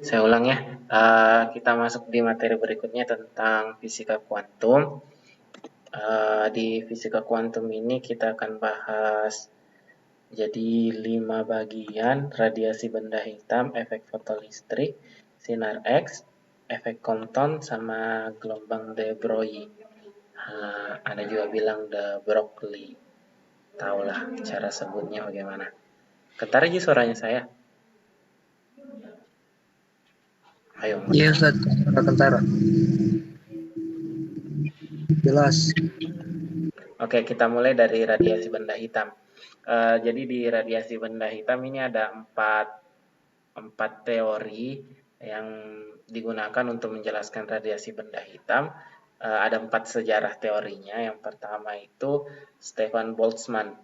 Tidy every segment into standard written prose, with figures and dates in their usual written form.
Saya ulang ya. Kita masuk di materi berikutnya tentang fisika kuantum. Di fisika kuantum ini kita akan bahas jadi 5 bagian: radiasi benda hitam, efek fotolistrik, sinar X, efek Compton, sama gelombang de Broglie. Ada juga bilang de Broglie. Tahulah cara sebutnya bagaimana. Ketar aja suaranya saya. Ayo. Iya Ustaz, kentara. Jelas. Oke, kita mulai dari radiasi benda hitam. Jadi di radiasi benda hitam ini ada empat teori yang digunakan untuk menjelaskan radiasi benda hitam. Ada 4 sejarah teorinya. Yang pertama itu Stefan Boltzmann.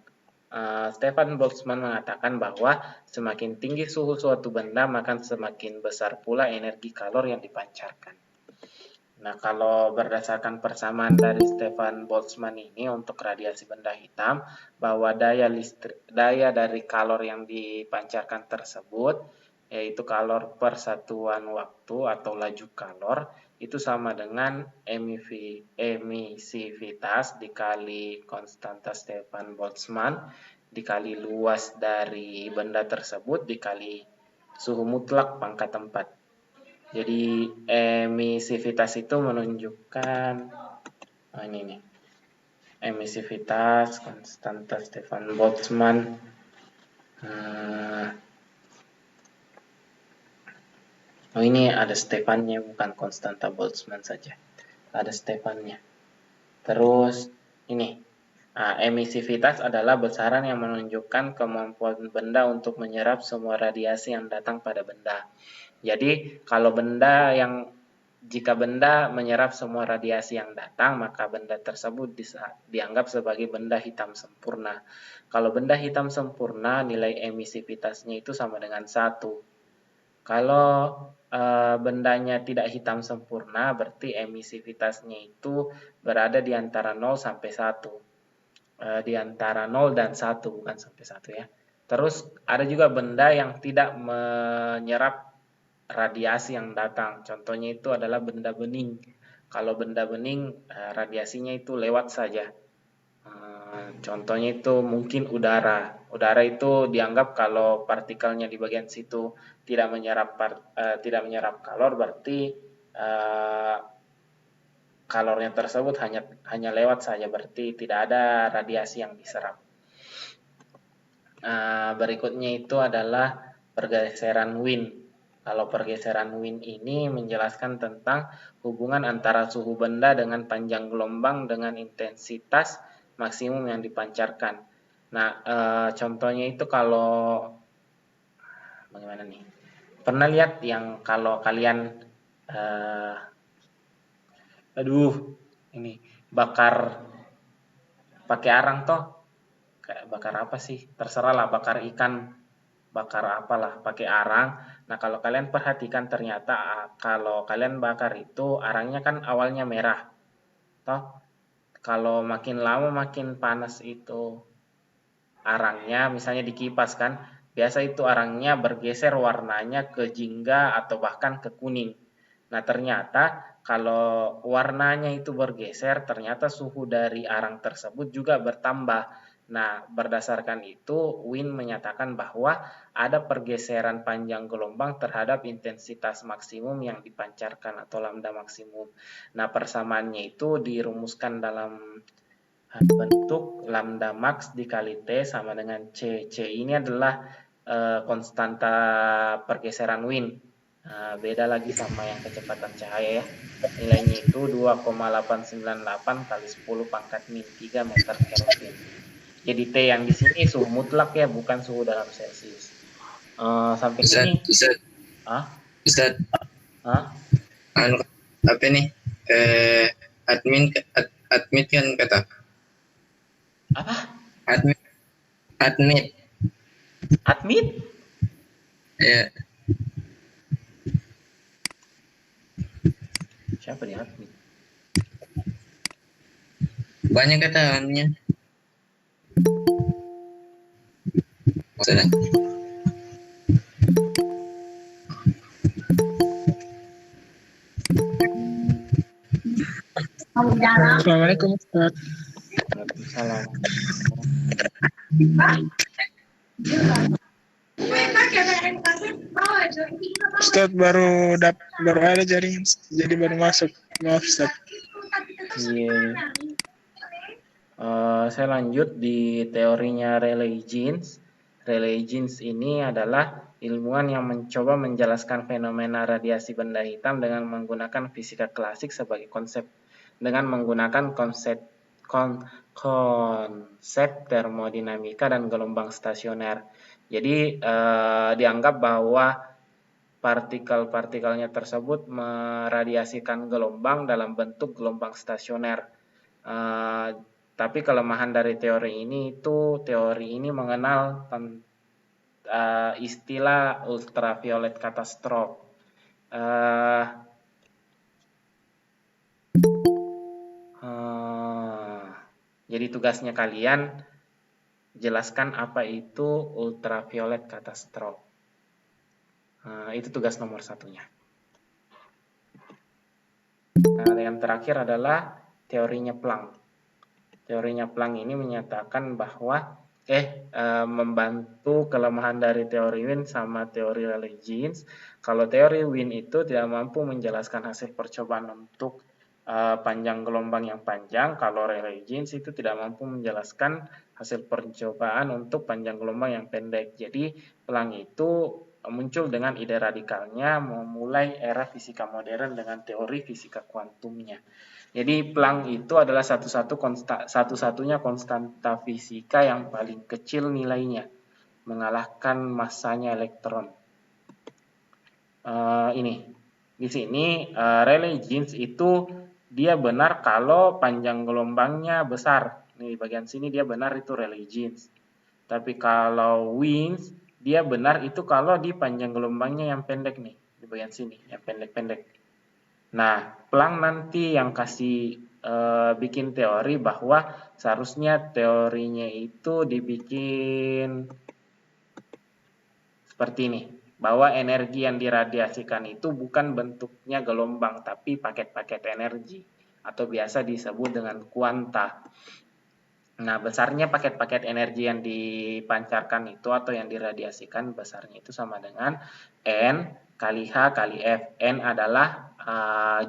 Stefan Boltzmann mengatakan bahwa semakin tinggi suhu suatu benda, maka semakin besar pula energi kalor yang dipancarkan. Nah, kalau berdasarkan persamaan dari Stefan Boltzmann ini untuk radiasi benda hitam, bahwa daya dari kalor yang dipancarkan tersebut, yaitu kalor per satuan waktu atau laju kalor, itu sama dengan emisivitas dikali konstanta Stefan Boltzmann, dikali luas dari benda tersebut, dikali suhu mutlak pangkat 4. Jadi emisivitas itu menunjukkan ini nih. Emisivitas konstanta Stefan Boltzmann. Ini ada Stefannya, bukan konstanta Boltzmann saja. Ada Stefannya. Terus ini. Emisivitas adalah besaran yang menunjukkan kemampuan benda untuk menyerap semua radiasi yang datang pada benda. Jadi jika benda menyerap semua radiasi yang datang, maka benda tersebut dianggap sebagai benda hitam sempurna. Kalau benda hitam sempurna, nilai emisivitasnya itu sama dengan 1. Kalau bendanya tidak hitam sempurna, berarti emisivitasnya itu berada di antara 0 sampai 1. Di antara 0 dan 1, bukan sampai 1 ya. Terus ada juga benda yang tidak menyerap radiasi yang datang. Contohnya itu adalah benda bening. Kalau benda bening, radiasinya itu lewat saja. Contohnya itu mungkin udara. Udara itu dianggap kalau partikelnya di bagian situ tidak menyerap kalor, berarti kalornya tersebut hanya lewat saja, berarti tidak ada radiasi yang diserap. Berikutnya itu adalah pergeseran Wien. Kalau pergeseran Wien ini menjelaskan tentang hubungan antara suhu benda dengan panjang gelombang dengan intensitas maksimum yang dipancarkan. Nah, contohnya itu kalau bagaimana nih? Pernah lihat yang kalau kalian ini bakar pakai arang toh, kayak bakar apa sih? Terserah lah, bakar ikan, bakar apalah pakai arang. Nah, kalau kalian perhatikan ternyata kalau kalian bakar itu arangnya kan awalnya merah. Toh, kalau makin lama makin panas itu arangnya, misalnya dikipas kan, biasa itu arangnya bergeser warnanya ke jingga atau bahkan ke kuning. Nah, ternyata kalau warnanya itu bergeser, ternyata suhu dari arang tersebut juga bertambah. Nah, berdasarkan itu, Wien menyatakan bahwa ada pergeseran panjang gelombang terhadap intensitas maksimum yang dipancarkan atau lambda maksimum. Nah, persamaannya itu dirumuskan dalam bentuk lambda max dikali T sama dengan C. C ini adalah konstanta pergeseran Wien. Beda lagi sama yang kecepatan cahaya ya. Nilainya itu 2,898 kali 10 pangkat min 3 meter Kelvin. Jadi T yang di sini suhu mutlak ya, bukan suhu dalam Celcius. Sampai sini. Ustaz. Apa nih? Admit kan kata. Apa? Admit. Ya. Siapa di admit? Banyak kataannya. Assalamualaikum Ustaz. Waalaikumsalam. Ustaz baru ada jaringan, jadi baru masuk. Maaf Ustaz. Iya. Saya lanjut di teorinya Rayleigh Jeans. Rayleigh Jeans ini adalah ilmuwan yang mencoba menjelaskan fenomena radiasi benda hitam dengan menggunakan fisika klasik sebagai konsep, dengan menggunakan konsep termodinamika dan gelombang stasioner. Jadi dianggap bahwa partikel-partikelnya tersebut meradiasikan gelombang dalam bentuk gelombang stasioner. Tapi kelemahan dari teori ini mengenal istilah ultraviolet catastrophe. Jadi tugasnya kalian jelaskan apa itu ultraviolet catastrophe. Itu tugas nomor 1-nya. Nah, yang terakhir adalah teorinya Planck. Teorinya Planck ini menyatakan bahwa membantu kelemahan dari teori Wien sama teori Rayleigh Jeans. Kalau teori Wien itu tidak mampu menjelaskan hasil percobaan untuk panjang gelombang yang panjang, kalau Rayleigh Jeans itu tidak mampu menjelaskan hasil percobaan untuk panjang gelombang yang pendek. Jadi Planck itu muncul dengan ide radikalnya memulai era fisika modern dengan teori fisika kuantumnya. Jadi Planck itu adalah satu-satunya konstanta fisika yang paling kecil nilainya, mengalahkan massanya elektron. Di sini Rayleigh Jeans itu dia benar kalau panjang gelombangnya besar. Nih, di bagian sini dia benar itu Rayleigh Jeans. Tapi kalau Wien dia benar itu kalau di panjang gelombangnya yang pendek nih, di bagian sini yang pendek-pendek. Nah, Planck nanti yang kasih bikin teori bahwa seharusnya teorinya itu dibikin seperti ini, bahwa energi yang diradiasikan itu bukan bentuknya gelombang tapi paket-paket energi atau biasa disebut dengan kuanta. Nah, besarnya paket-paket energi yang dipancarkan itu atau yang diradiasikan besarnya itu sama dengan N kali H kali F. N adalah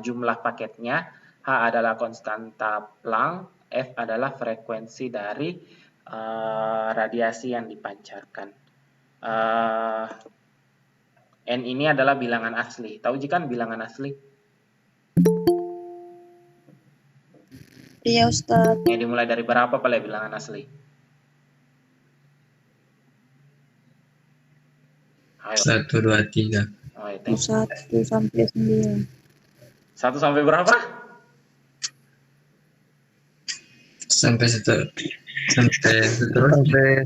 jumlah paketnya, H adalah konstanta Planck, F adalah frekuensi dari radiasi yang dipancarkan. N ini adalah bilangan asli. Tahu kan bilangan asli? Iya Ustaz. Ini dimulai dari berapa pala bilangan asli? Ayo. 1, 2, 3. 1 sampai 9. 1 sampai berapa? Sampai seterusnya. Sampai seterusnya.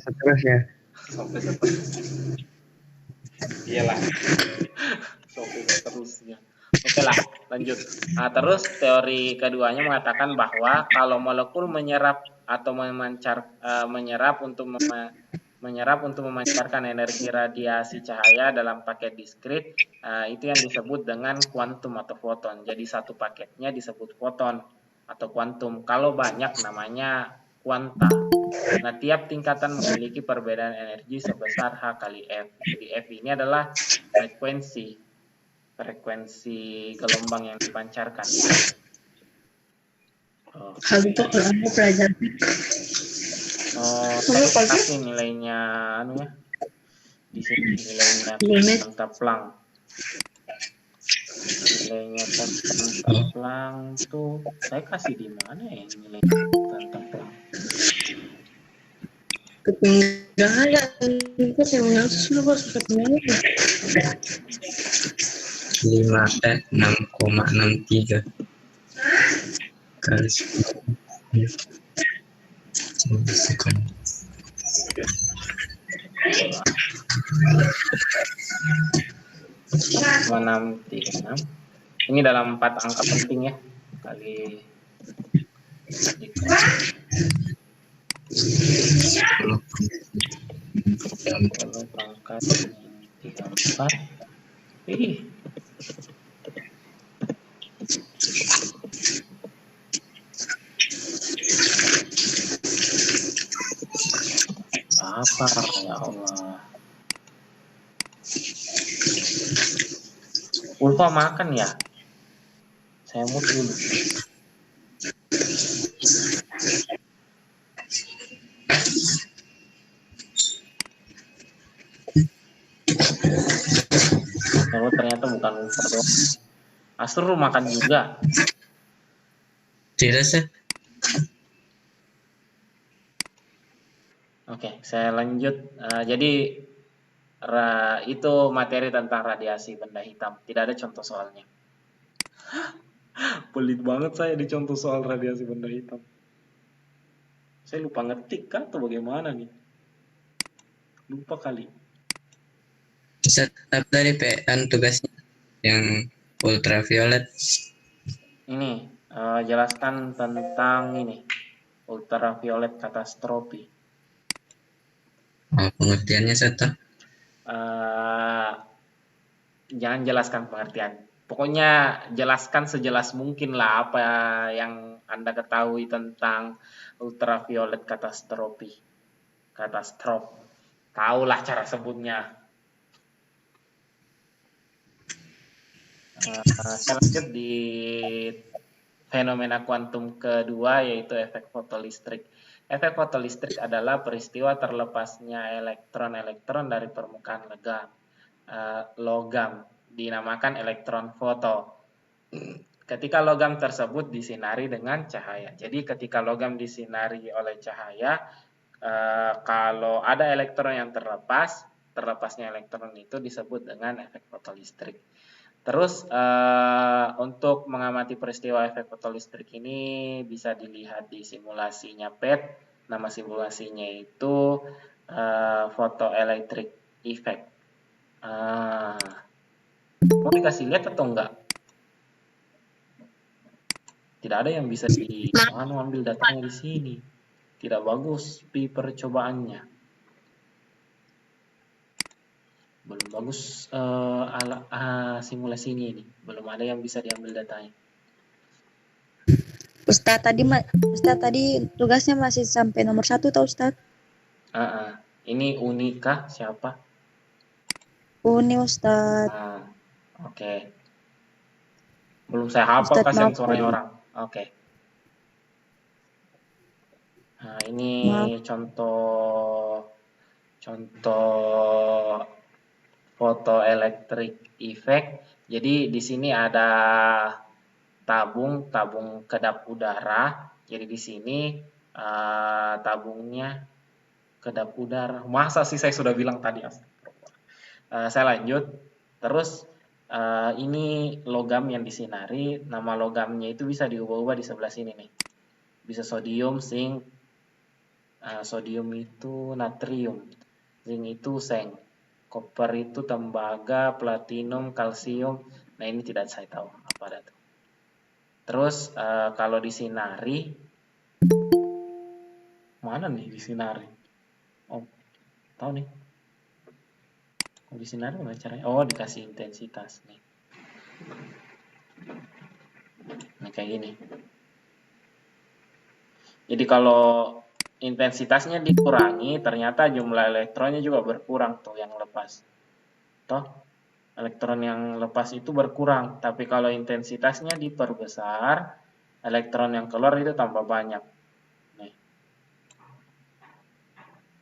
Sampai seterusnya. Iyalah. Sampai seterusnya. Oke lah, lanjut. Nah, terus teori keduanya mengatakan bahwa kalau molekul menyerap atau menyerap untuk memancarkan energi radiasi cahaya dalam paket diskrit, itu yang disebut dengan kuantum atau foton. Jadi satu paketnya disebut foton atau kuantum. Kalau banyak namanya kuanta. Nah, tiap tingkatan memiliki perbedaan energi sebesar H kali F. Jadi F ini adalah frekuensi gelombang yang dipancarkan. Hal itu kalau Anda pelajari. Saya kasih nilainya di sini nilainya konstanta Planck. Nilainya konstanta Planck tuh saya kasih di mana ya nilai konstanta Planck? Ketinggalan itu saya mengasus dulu bos ketinggalan. 6,63 kali 10 sekon. Ini dalam 4 angka penting ya, kali kalau pangkat 34. lapar ya Allah. Ulfa makan ya? Saya mood dulu. Kalau ternyata bukan Ulfa doang. Asrul makan juga. Tidak sih. Oke, saya lanjut. Jadi itu materi tentang radiasi benda hitam. Tidak ada contoh soalnya. Pelit banget saya di contoh soal radiasi benda hitam. Saya lupa ngetik kan atau bagaimana nih? Lupa kali. Bisa tetap dari PN tugasnya yang ultraviolet. Ini jelaskan tentang ini ultraviolet katastrofi. Oh, pengertiannya satu. Jangan jelaskan pengertian. Pokoknya jelaskan sejelas mungkin lah apa yang Anda ketahui tentang ultraviolet katastrofi. Tahulah cara sebutnya. Saya lanjut di fenomena kuantum kedua, yaitu efek fotolistrik. Efek fotolistrik adalah peristiwa terlepasnya elektron-elektron dari permukaan logam, dinamakan elektron foto. Ketika logam tersebut disinari dengan cahaya. Jadi ketika logam disinari oleh cahaya, kalau ada elektron yang terlepasnya elektron itu disebut dengan efek fotolistrik. Terus untuk mengamati peristiwa efek fotolistrik ini bisa dilihat di simulasinya PET. Nama simulasinya itu photoelectric effect. Mau dikasih lihat atau enggak? Tidak ada yang bisa ambil datanya di sini. Tidak bagus percobaannya. Belum bagus simulasi ini. Belum ada yang bisa diambil datanya. Ustadz tadi tugasnya masih sampai nomor 1 tau Ustadz? Ini Unika siapa? Uni Ustadz. Oke. Belum saya hafal kasihan suaranya orang. Oke. Nah, ini contoh photoelectric effect. Jadi di sini ada tabung kedap udara. Jadi di sini tabungnya kedap udara. Masa sih saya sudah bilang tadi? Saya lanjut. Terus ini logam yang disinari. Nama logamnya itu bisa diubah-ubah di sebelah sini nih. Bisa sodium, zinc. Sodium itu natrium, zinc itu seng, koper itu tembaga, platinum, kalsium. Nah ini tidak saya tahu apa ada tuh. Terus kalau disinari, mana nih disinari? Oh, tahu nih. Kalau disinari gimana caranya? Oh, dikasih intensitas nih. Nah kayak gini. Jadi kalau intensitasnya dikurangi, ternyata jumlah elektronnya juga berkurang tuh yang lepas. Toh, elektron yang lepas itu berkurang, tapi kalau intensitasnya diperbesar, elektron yang keluar itu tambah banyak. Nih.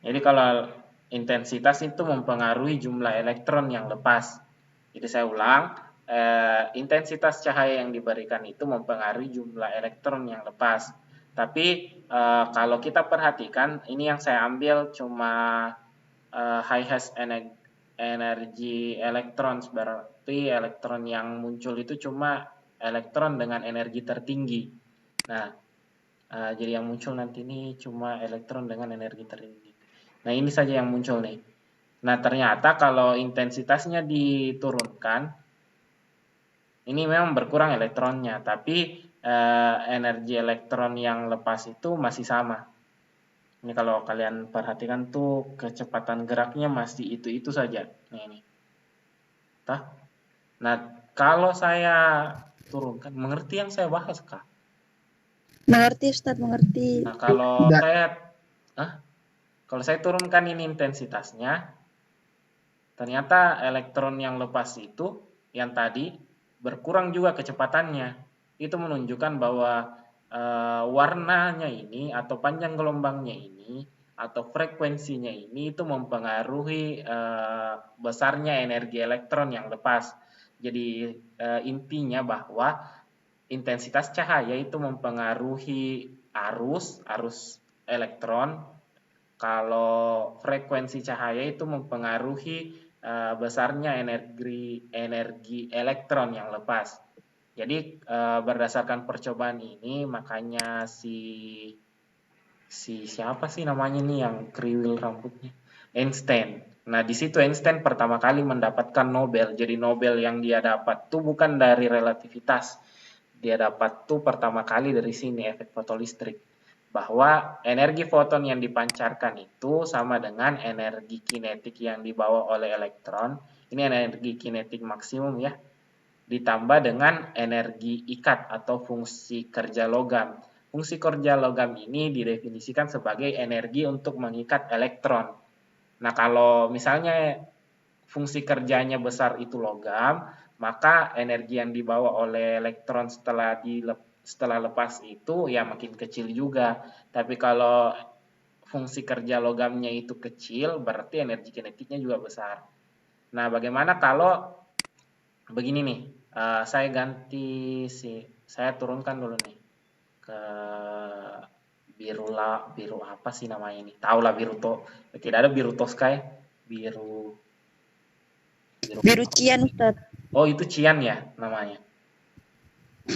Jadi kalau intensitas itu mempengaruhi jumlah elektron yang lepas. Jadi saya ulang, intensitas cahaya yang diberikan itu mempengaruhi jumlah elektron yang lepas. Tapi kalau kita perhatikan, ini yang saya ambil cuma highest energy electrons, berarti elektron yang muncul itu cuma elektron dengan energi tertinggi. Nah, jadi yang muncul nanti ini cuma elektron dengan energi tertinggi. Nah, ini saja yang muncul nih. Nah, ternyata kalau intensitasnya diturunkan, ini memang berkurang elektronnya, tapi energi elektron yang lepas itu masih sama. Ini kalau kalian perhatikan tuh kecepatan geraknya masih itu saja. Ini. Nah, kalau saya turunkan, mengerti yang saya bahas kah? Mengerti Ustadz, mengerti. Nah, kalau Kalau saya turunkan ini intensitasnya, ternyata elektron yang lepas itu, yang tadi, berkurang juga kecepatannya. Itu menunjukkan bahwa warnanya ini, atau panjang gelombangnya ini, atau frekuensinya ini, itu mempengaruhi besarnya energi elektron yang lepas. Jadi intinya bahwa intensitas cahaya itu mempengaruhi arus elektron. Kalau frekuensi cahaya itu mempengaruhi besarnya energi elektron yang lepas. Jadi berdasarkan percobaan ini, makanya si siapa sih namanya nih yang kriwil rambutnya? Einstein. Nah, di situ Einstein pertama kali mendapatkan Nobel. Jadi Nobel yang dia dapat tuh bukan dari relativitas. Dia dapat tuh pertama kali dari sini, efek fotolistrik. Bahwa energi foton yang dipancarkan itu sama dengan energi kinetik yang dibawa oleh elektron. Ini energi kinetik maksimum ya. Ditambah dengan energi ikat atau fungsi kerja logam. Fungsi kerja logam ini didefinisikan sebagai energi untuk mengikat elektron. Nah, kalau misalnya fungsi kerjanya besar itu logam, maka energi yang dibawa oleh elektron setelah lepas itu ya makin kecil juga. Tapi kalau fungsi kerja logamnya itu kecil, berarti energi kinetiknya juga besar. Nah, bagaimana kalau begini nih? Saya turunkan dulu nih ke biru apa sih namanya ini? Tahu lah tidak ada biru Tosca ya? Biru cian Ustaz. Oh, itu cian ya namanya.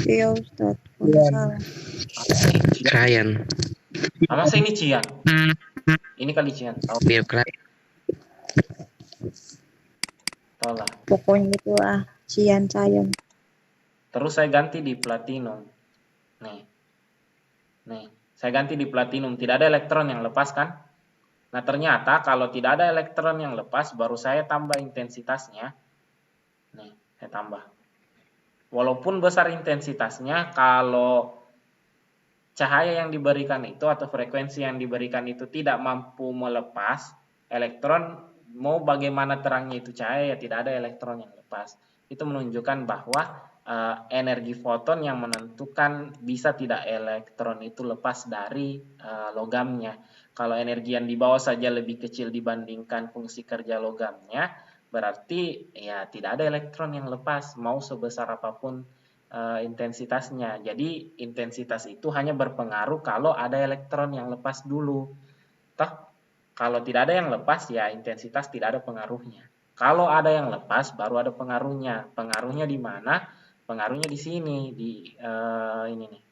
Iya Ustaz, kalau salah. Krayon. Masa ini cian? Ini kali cian. Biru krayon. Tahu lah. Pokoknya itu cian. Terus saya ganti di platinum. Nih, saya ganti di platinum. Tidak ada elektron yang lepas kan? Nah, ternyata kalau tidak ada elektron yang lepas, baru saya tambah intensitasnya. Nih, saya tambah. Walaupun besar intensitasnya, kalau cahaya yang diberikan itu atau frekuensi yang diberikan itu tidak mampu melepas elektron, mau bagaimana terangnya itu cahaya, ya tidak ada elektron yang lepas. Itu menunjukkan bahwa energi foton yang menentukan bisa tidak elektron itu lepas dari logamnya. Kalau energi yang dibawa saja lebih kecil dibandingkan fungsi kerja logamnya, berarti ya tidak ada elektron yang lepas, mau sebesar apapun intensitasnya. Jadi intensitas itu hanya berpengaruh kalau ada elektron yang lepas dulu. Toh, kalau tidak ada yang lepas ya intensitas tidak ada pengaruhnya. Kalau ada yang lepas baru ada pengaruhnya. Pengaruhnya di mana? Pengaruhnya di sini, di ini nih.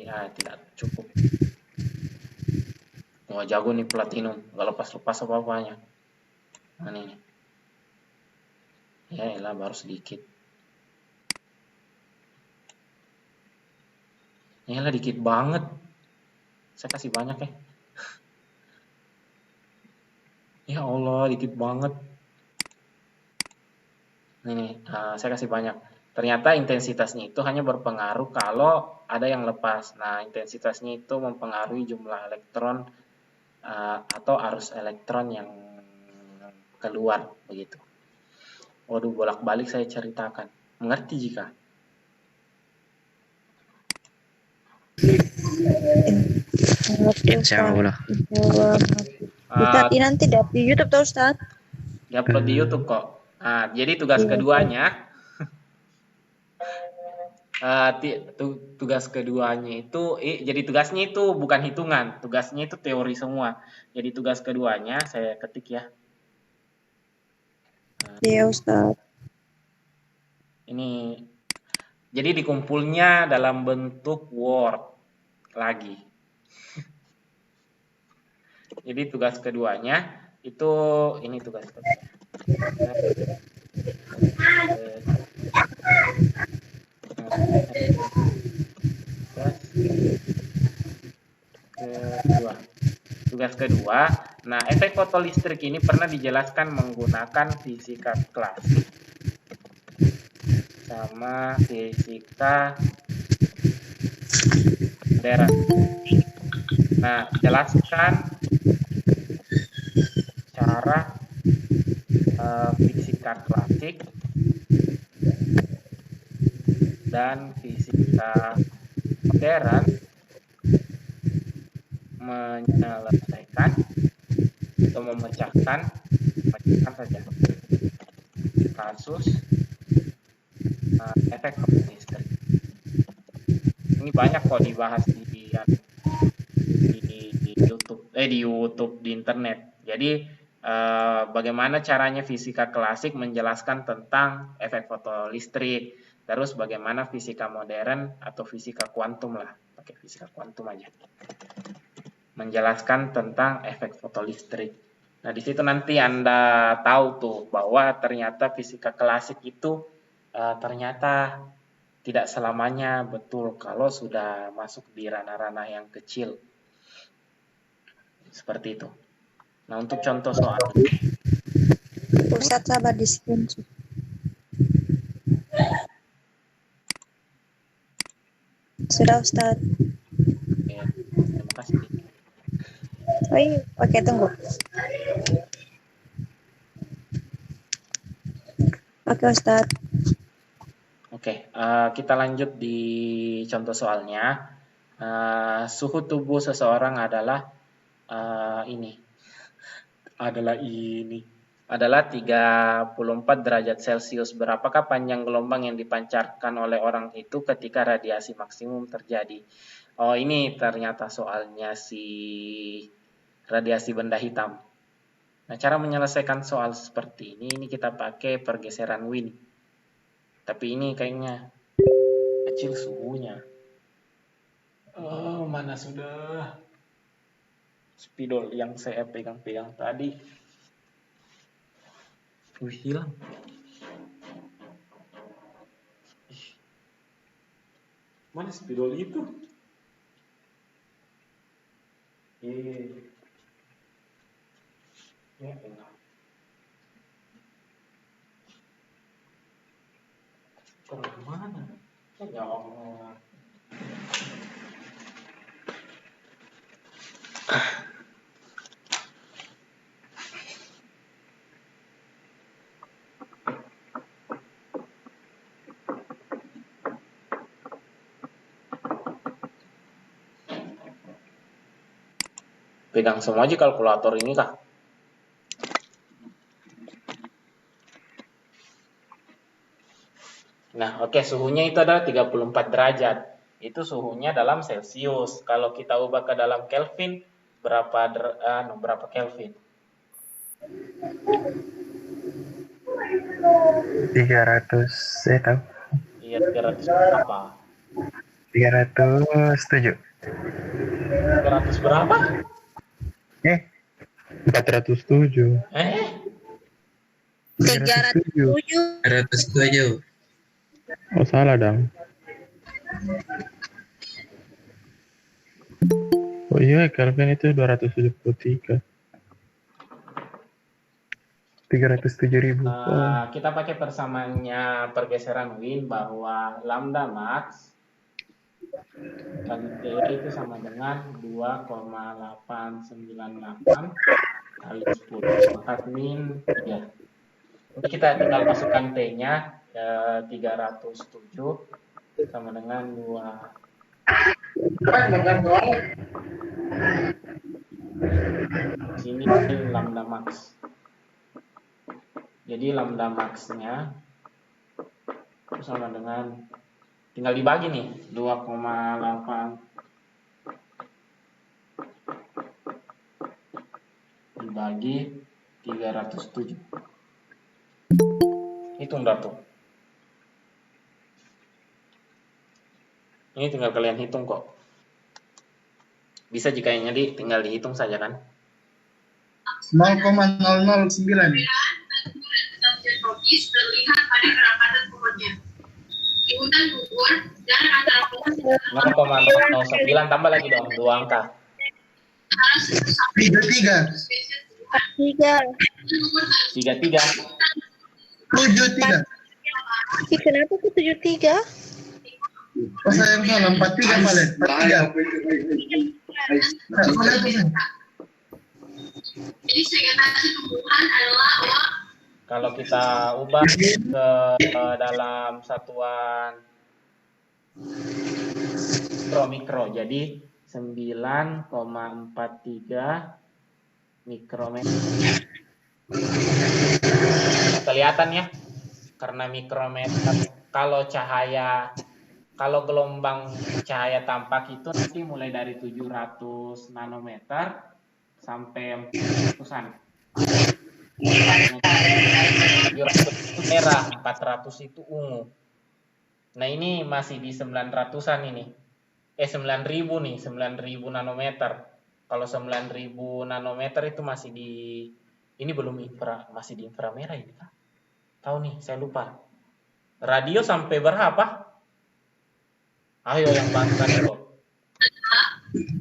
Tidak cukup. Wah, jago nih platinum, nggak lepas-lepas apa-apanya. Nah, ini. Ya elah, baru sedikit. Ya elah, dikit banget. Saya kasih banyak ya. Ya Allah, dikit banget. Ini saya kasih banyak. Ternyata intensitasnya itu hanya berpengaruh kalau ada yang lepas. Nah, intensitasnya itu mempengaruhi jumlah elektron atau arus elektron yang keluar begitu. Waduh, bolak-balik saya ceritakan. Mengerti jika? Insya Allah. Ustaz, ini nanti di YouTube tuh Ustaz. Diupload di YouTube kok. Nah, jadi tugas keduanya, tugas keduanya itu, jadi tugasnya itu bukan hitungan, tugasnya itu teori semua. Jadi tugas keduanya saya ketik ya. Iya Ustaz. Ini, jadi dikumpulnya dalam bentuk Word lagi. Jadi tugas keduanya itu, ini tugas kedua. Tugas kedua, nah efek fotolistrik ini pernah dijelaskan menggunakan fisika klasik sama fisika modern. Nah, jelaskan cara fisika klasik dan fisika modern menyelesaikan atau memecahkan saja kasus efek listrik. Ini banyak kok dibahas di YouTube, di internet. Jadi bagaimana caranya fisika klasik menjelaskan tentang efek fotolistrik, terus bagaimana fisika modern atau fisika kuantum lah, pakai fisika kuantum aja, menjelaskan tentang efek fotolistrik. Nah, di situ nanti Anda tahu tuh bahwa ternyata fisika klasik itu ternyata tidak selamanya betul kalau sudah masuk di ranah-ranah yang kecil. Seperti itu. Nah, untuk contoh soal. Ustadz sabar di screenshot. Sudah Ustadz. Oke, terima kasih. Oh iya, oke tunggu. Oke Ustadz. Oke, kita lanjut di contoh soalnya. Suhu tubuh seseorang adalah adalah 34 derajat Celcius. Berapakah panjang gelombang yang dipancarkan oleh orang itu ketika radiasi maksimum terjadi? Oh, ini ternyata soalnya si radiasi benda hitam. Nah, cara menyelesaikan soal seperti ini kita pakai pergeseran Wien. Tapi ini kayaknya kecil suhunya. Oh, mana sudah spidol yang saya pegang-pegang tadi. Hilang. Mana spidol itu? Ya, enggak. Kemana? Ya Allah. Pegang semua aja kalkulator ini kah? Nah, oke, suhunya itu adalah 34 derajat. Itu suhunya dalam Celcius. Kalau kita ubah ke dalam Kelvin, berapa Kelvin? 300, saya tahu. Iya, 300 berapa? 307. 300 berapa? 407. 307. 107. Oh, salah dong. Oh iya, Kelvin itu 273. 307.000. Kita pakai persamaannya pergeseran Wien bahwa lambda max kali T itu sama dengan 2,898 kali 10 maka min 3. Jadi kita tinggal masukkan T-nya 307 sama dengan 2. Sini lambda max. Jadi lambda max-nya sama dengan, tinggal dibagi nih, 2,8 dibagi 307. Hitung dah tuh. Ini tinggal kalian hitung kok. Bisa jika yang jadi tinggal dihitung saja kan. 0,009. Terlihat pada kerapatan pohonnya. Ikutan gugur dan antara pohon 0,009 tambah lagi dong 2 angka. 33. 33. 73. Kenapa kok 73? Oh, saya yang salah, 43 Valen. 43. Jadi segmentasi tumbuhan adalah Kalau kita ubah ke dalam satuan mikro, jadi 9,43 mikrometer. Kelihatan ya, karena mikrometer. Kalau gelombang cahaya tampak itu nanti mulai dari 700 nanometer sampai 400-an. 700 itu merah, 400 itu ungu. Nah ini masih di 900-an ini. 9.000 nih, 9.000 nanometer. Kalau 9.000 nanometer itu masih di, ini belum masih di inframerah ini Kak. Tahu nih, saya lupa. Radio sampai berapa? Ayo yang bangsa dulu.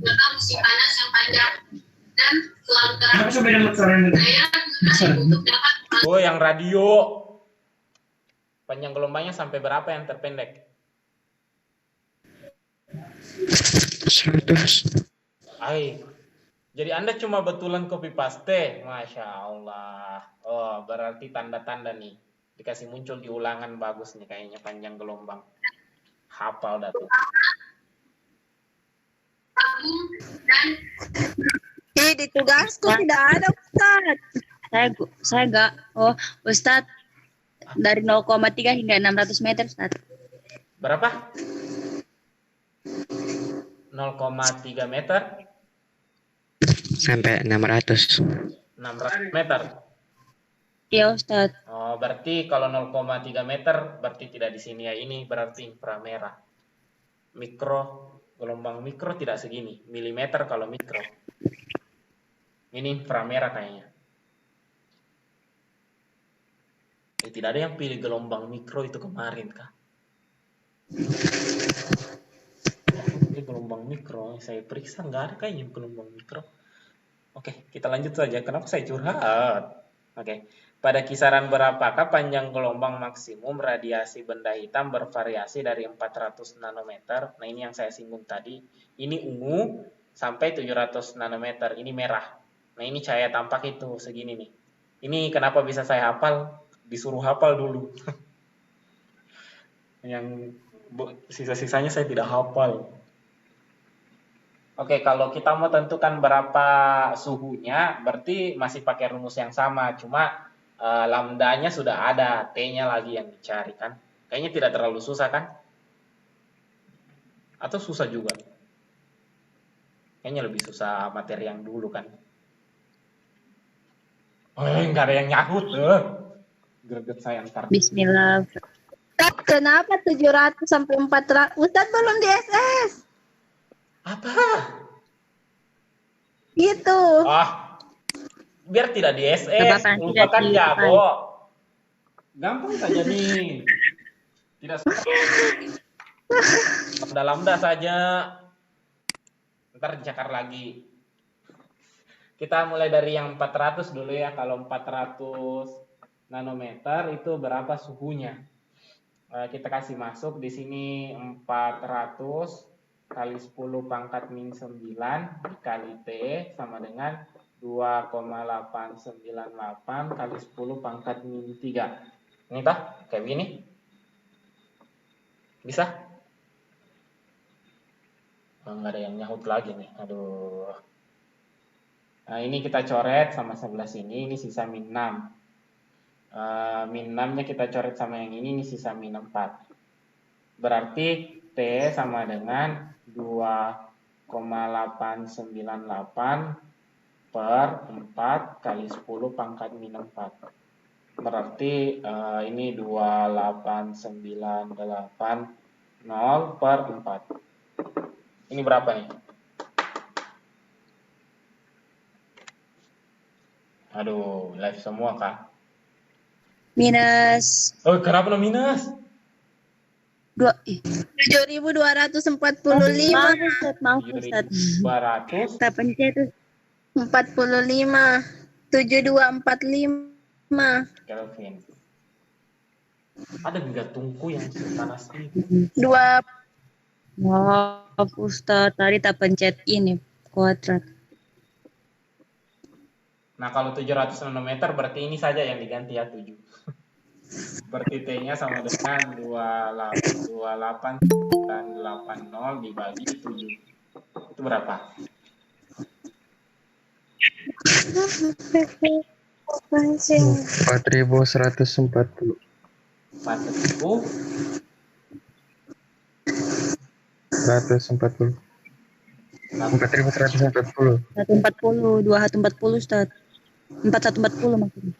maka musim panas yang panjang dan selalu terang. Daya untuk dapat Oh, yang radio. Panjang gelombangnya sampai berapa yang terpendek? 100. Ay, jadi Anda cuma betulan copy paste, Masya Allah. Oh, berarti tanda-tanda nih. Dikasih muncul di ulangan bagus nih kayaknya panjang gelombang. Hafal dah tuh. tabung dan Di tugasku tidak ada Ustaz. Saya enggak. Oh, Ustaz dari 0,3 hingga 600 meter Ustaz. Berapa? 0,3 meter, Sampai 600. 600 meter. Iya Ustaz. Oh, berarti kalau 0,3 meter berarti tidak di sini ya. Ini berarti inframerah. Mikro, gelombang mikro tidak segini. Milimeter kalau mikro. Ini inframerah kayaknya. Tidak ada yang pilih gelombang mikro itu kemarin kah? Ini gelombang mikro, saya periksa nggak ada kayaknya gelombang mikro. Oke, kita lanjut saja. Kenapa saya curhat? Oke, pada kisaran berapakah panjang gelombang maksimum radiasi benda hitam bervariasi dari 400 nanometer? Nah, ini yang saya singgung tadi. Ini ungu sampai 700 nanometer. Ini merah. Nah, ini cahaya tampak itu segini nih. Ini kenapa bisa saya hafal? Disuruh hafal dulu. Yang sisa-sisanya saya tidak hafal. Oke, kalau kita mau tentukan berapa suhunya, berarti masih pakai rumus yang sama, cuma lambdanya sudah ada, T-nya lagi yang dicari kan. Kayaknya tidak terlalu susah kan? Atau susah juga? Kayaknya lebih susah materi yang dulu kan. Nggak ada yang nyahut. Greget saya ntar. Bismillah. Ustaz, kenapa 700 sampai 400? Ustaz belum di SS. Apa? Gitu. Biar tidak di SS, Bapak, lupakan tidak di- Jabo. Gampang saja nih. Tidak lambda saja. Ntar dicakar lagi. Kita mulai dari yang 400 dulu ya. Kalau 400 nanometer itu berapa suhunya? Kita kasih masuk di sini 400 kali 10 pangkat min 9 dikali T sama dengan 2,898 kali 10 pangkat min 3. Ini toh kayak begini. Bisa? Nggak ada yang nyahut lagi nih. Aduh. Nah, ini kita coret sama sebelah sini. Ini sisa min 6. Min 6-nya kita coret sama yang ini sisa min 4. Berarti T sama dengan 2,898 per 4 kali 10 pangkat min 4. Berarti ini 28980 per 4. Ini berapa nih? Aduh, live semua kah? Minus Oh, kenapa no minus? 7.245. Maaf Ustaz. 200. Kita pencet 45. 7245. Kelvin. Ada bingga tungku yang panas ini. 2 Maaf Ustaz, tadi tak pencet ini kuadrat. Nah, kalau 700 nanometer berarti ini saja yang diganti ya, 7. Berarti T-nya sama dengan 28 dan 80 dibagi 7. Itu berapa? 4140. 4.000 140. 4140. 140, 2140 Ustaz. 4140 maksudnya.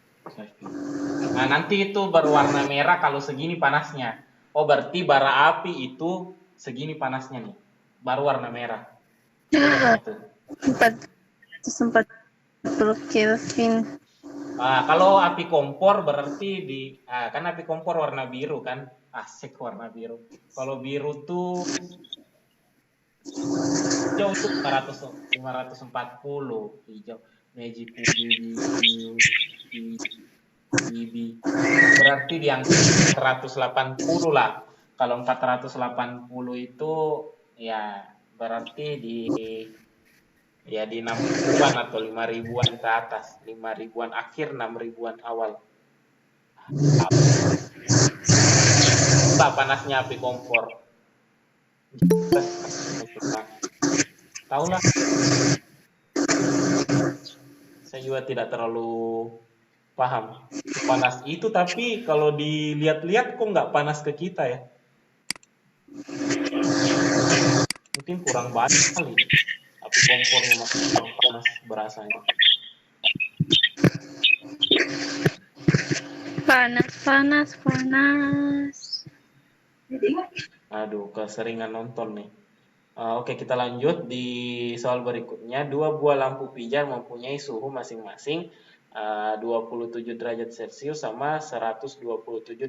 Nah, nanti itu berwarna merah kalau segini panasnya. Oh, berarti bara api itu segini panasnya nih. Baru warna merah. Itu. 440 Kelvin. Nah, kalau api kompor berarti kan api kompor warna biru kan? Asik warna biru. Kalau biru tuh hijau itu 540 hijau. Magic BB. Berarti di angka 480 lah. Kalau 480 itu ya berarti di 6.000-an atau 5.000-an ke atas. 5.000-an akhir, 6.000-an awal. Apa panasnya api kompor? Tahu lah. Saya juga tidak terlalu paham panas itu, tapi kalau dilihat-lihat kok nggak panas ke kita ya. Mungkin kurang banyak kali api kompornya masih panas berasanya. Panas. Aduh, keseringan nonton nih. Oke, kita lanjut di soal berikutnya. 2 buah lampu pijar mempunyai suhu masing-masing 27 derajat Celcius sama 127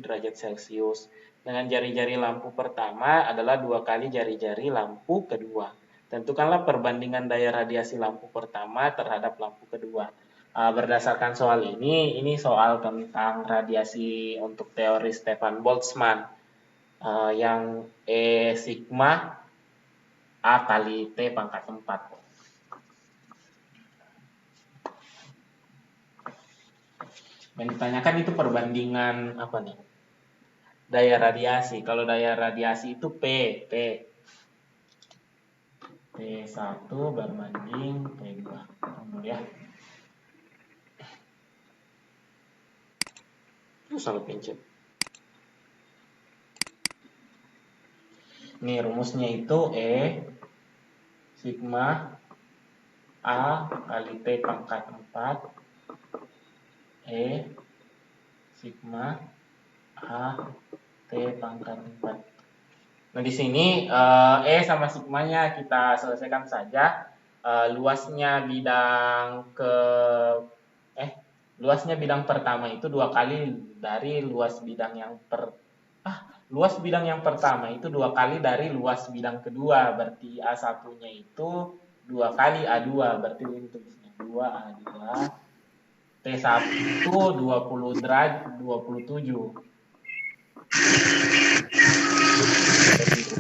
derajat Celcius. Dengan jari-jari lampu pertama adalah 2 kali jari-jari lampu kedua. Tentukanlah perbandingan daya radiasi lampu pertama terhadap lampu kedua. Berdasarkan soal ini soal tentang radiasi untuk teori Stefan Boltzmann. Yang E sigma A kali T pangkat 4. Yang ditanyakan itu perbandingan apa nih? Daya radiasi. Kalau daya radiasi itu P1 berbanding P2. Tunggu ya. Itu salah pencet. Ini rumusnya itu E sigma A kali T pangkat 4 E sigma A T pangkat 4. Nah, di sini E sama sigmanya kita selesaikan saja. Luasnya bidang pertama itu 2 kali dari luas bidang yang luas bidang yang pertama itu 2 kali dari luas bidang kedua. Berarti A1-nya itu 2 kali A2. Berarti untuk 2A2. T1 20 derajat 27. T2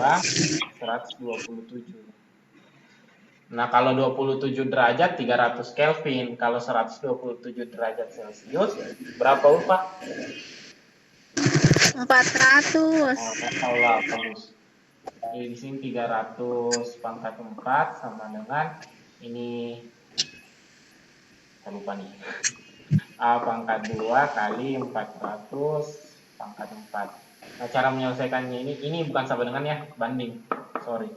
127. Nah, kalau 27 derajat 300 Kelvin, kalau 127 derajat Celcius berapa Ulfa? 400. Allah bagus. Jadi di sini 300 pangkat 4 sama dengan ini saya lupa nih. A pangkat 2 kali 400 pangkat 4. Nah, cara menyelesaikannya ini bukan sama dengan ya, banding. Sorry.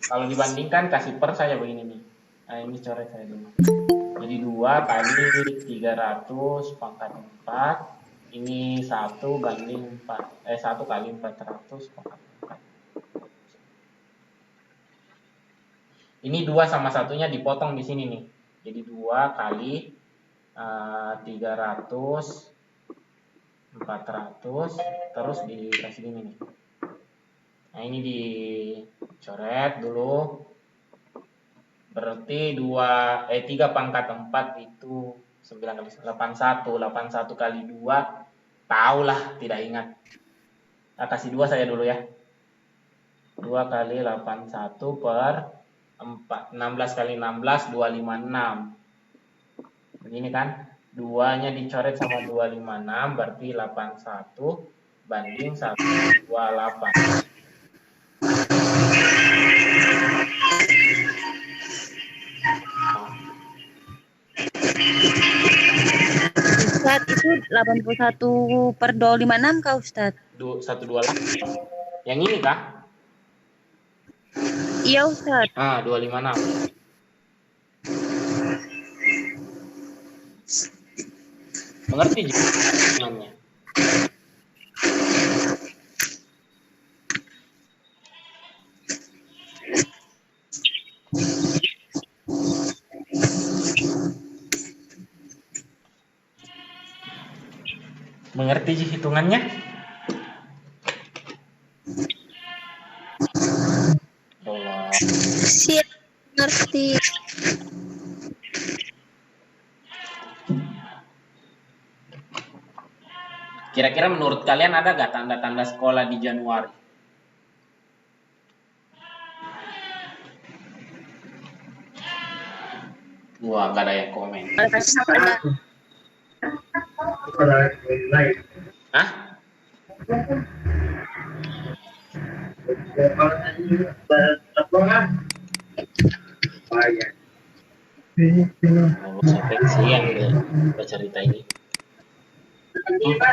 Kalau dibandingkan kasih per saja begini nih. Nah, ini coret saya dulu. Jadi 2 kali 300 pangkat 4. Ini 1 banding 1 kali 400 pangkat 4. Ini 2 sama satunya dipotong di sini nih. Jadi 2 kali 300 400 terus dikasih gini nih. Nah, ini dicoret dulu. Berarti 3 pangkat 4 itu 9 kali 81 kali 2 tahulah, tidak ingat. Nah, kasih 2 saya dulu ya. 2 kali 81 per 16 kali 16, 256. Begini kan? 2-nya dicoret sama 256, berarti 81 banding 128. Ustadz, itu 81 per 256 kah Ustadz? 128. Yang ini kah? Iya Ustadz. 256. Mengerti namanya? Mengerti hitungannya? Allah. Siap, ngerti. Kira-kira menurut kalian ada gak tanda-tanda sekolah di Januari? Wah, gak ada yang komen. Hah? Sampai siang deh cerita ini.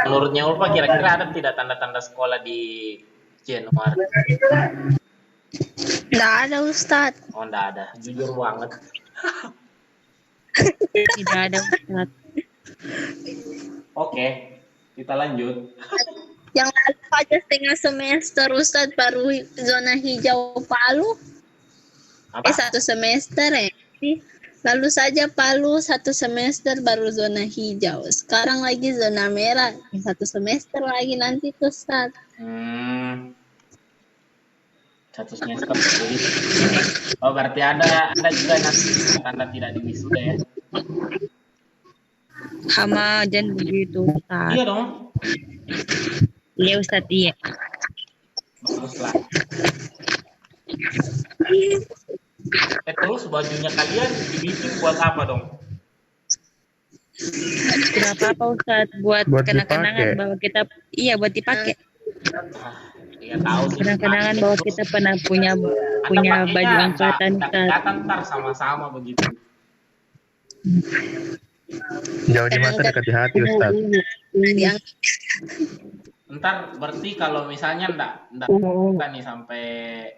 Menurutnya Ulfa kira-kira ada tidak tanda-tanda sekolah di Januari? Nggak ada Ustadz. Oh, enggak ada. Jujur banget. Tidak ada Ustadz. Oke, kita lanjut. Yang lalu aja setengah semester Ustadz baru zona hijau Palu. Apa? 1 semester ya. Lalu saja Palu 1 semester baru zona hijau. Sekarang lagi zona merah. 1 semester lagi nanti tuh Ustadz. 1 semester begitu. Oh, berarti ada juga nanti tanda tidak diwisuda ya? Sama jangan begitu Ustadz. Iya dong. Iya Ustadz, iya. Baguslah. Terus bajunya kalian dibikin buat apa dong? Tidak apa-apa Ustadz, buat Buat kenang-kenangan dipakai. bahwa kita dipakai. Iya tahu sih. Kenang-kenangan bahwa kita pernah punya baju angkatan Ustadz. Kelihatan ntar sama-sama begitu. Jauh di mata dekat di hati Ustaz. Yang Ntar berarti kalau misalnya ndak buka nih sampai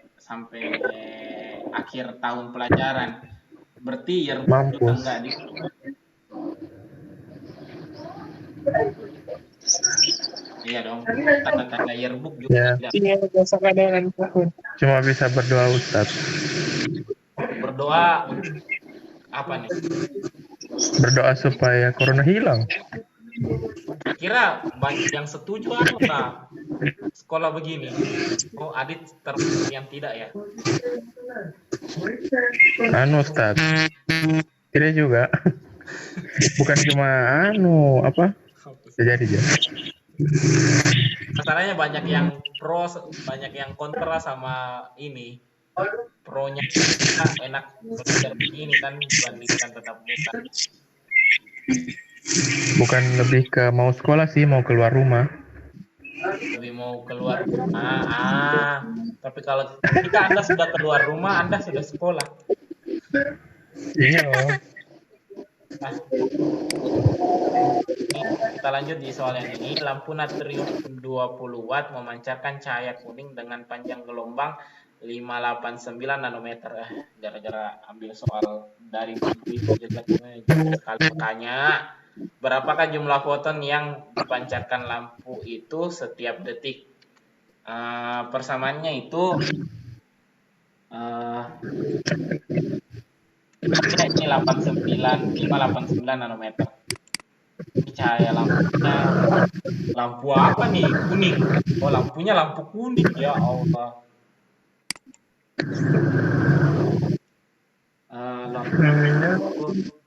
akhir tahun pelajaran, berarti yearbook Mampus. juga enggak di. Iya dong, tanda-tanda yearbook juga Ya. tidak. Iya, besok ada ulang tahun. Cuma bisa berdoa Ustaz. Berdoa untuk apa nih? Berdoa supaya corona hilang. Kira banyak yang setuju atau enggak sekolah begini? Oh, Adit termasuk yang tidak ya? Ustaz. Tidak juga. Bukan cuma apa? Jadi. Masalahnya banyak yang pro, banyak yang kontra sama ini. Pro-nya kita enak belajar begini kan dibandingkan tetap muka. Bukan lebih ke mau sekolah sih, mau keluar rumah. Lebih mau keluar rumah. Tapi kalau ketika Anda sudah keluar rumah, Anda sudah sekolah. Iya. Nah, kita lanjut di soal yang ini. Lampu natrium 20 watt memancarkan cahaya kuning dengan panjang gelombang 589 nanometer. Gara-gara ambil soal dari buku itu jelasnya sekali. Makanya, berapakah jumlah foton yang dipancarkan lampu itu setiap detik? Persamaannya itu ini 589 nanometer. Ini cahaya lampunya, lampu apa nih? Kuning. Oh, lampunya lampu kuning, ya Allah. Lampu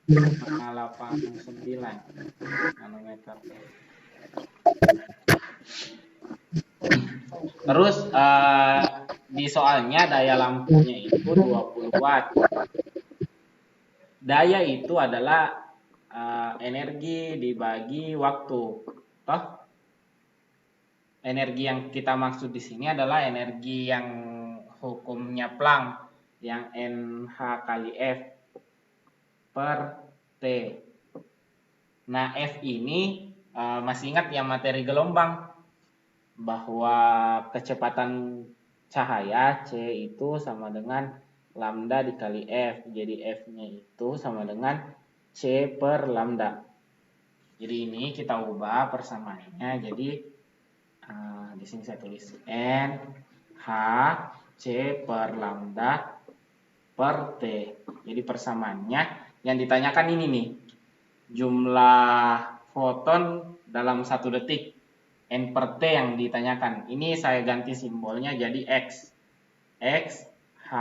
589 nanometer. Terus di soalnya daya lampunya itu 20 watt. Daya itu adalah energi dibagi waktu. Toh? Energi yang kita maksud di sini adalah energi yang hukumnya Planck, yang NH kali F per T. Nah, F ini masih ingat yang materi gelombang, bahwa kecepatan cahaya C itu sama dengan lambda dikali F. Jadi F-nya itu sama dengan C per lambda. Jadi ini kita ubah persamaannya. Jadi di sini saya tulis N H C per lambda per T. Jadi persamaannya yang ditanyakan ini nih. Jumlah foton dalam 1 detik. N per T yang ditanyakan. Ini saya ganti simbolnya jadi X. X H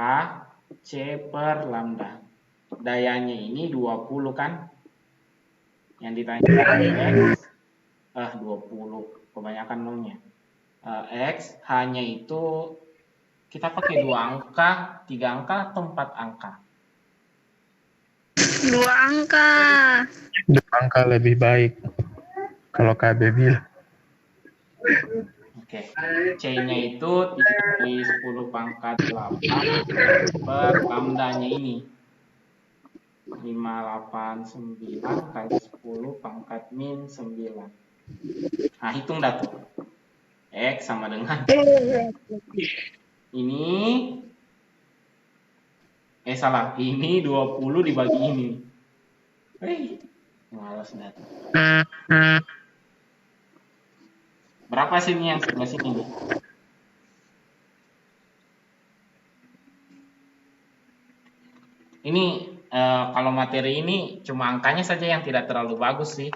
C per lambda. Dayanya ini 20 kan? Yang ditanyakan X 20. Kebanyakan nolnya. X hanya itu kita pakai 2 angka, 3 angka atau 4 angka? 2 angka. 2 angka lebih baik. Kalau KB bilang. Oke. C-nya itu 3 kali 10 pangkat 8 per lambdanya ini. 589 kali 10 pangkat min 9. Nah, hitung dah tuh. X sama dengan ini salah. Ini 20 dibagi ini. Malas dah tuh. Berapa sini yang sebelah sini nih? Ini kalau materi ini cuma angkanya saja yang tidak terlalu bagus sih.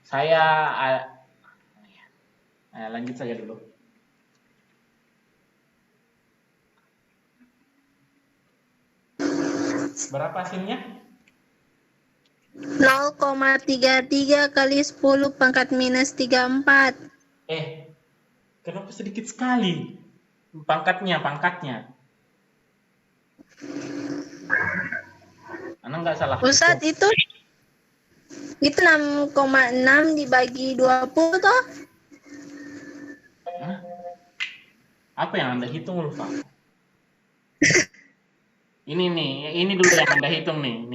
Saya lanjut saja dulu. Berapa sinnya? 0,33 kali 10 pangkat minus 34. Kenapa sedikit sekali? Pangkatnya. Anda nggak salah. Ustaz, itu 6,6 dibagi 20 toh? Hah? Apa yang Anda hitung lupa? ini dulu yang Anda hitung nih.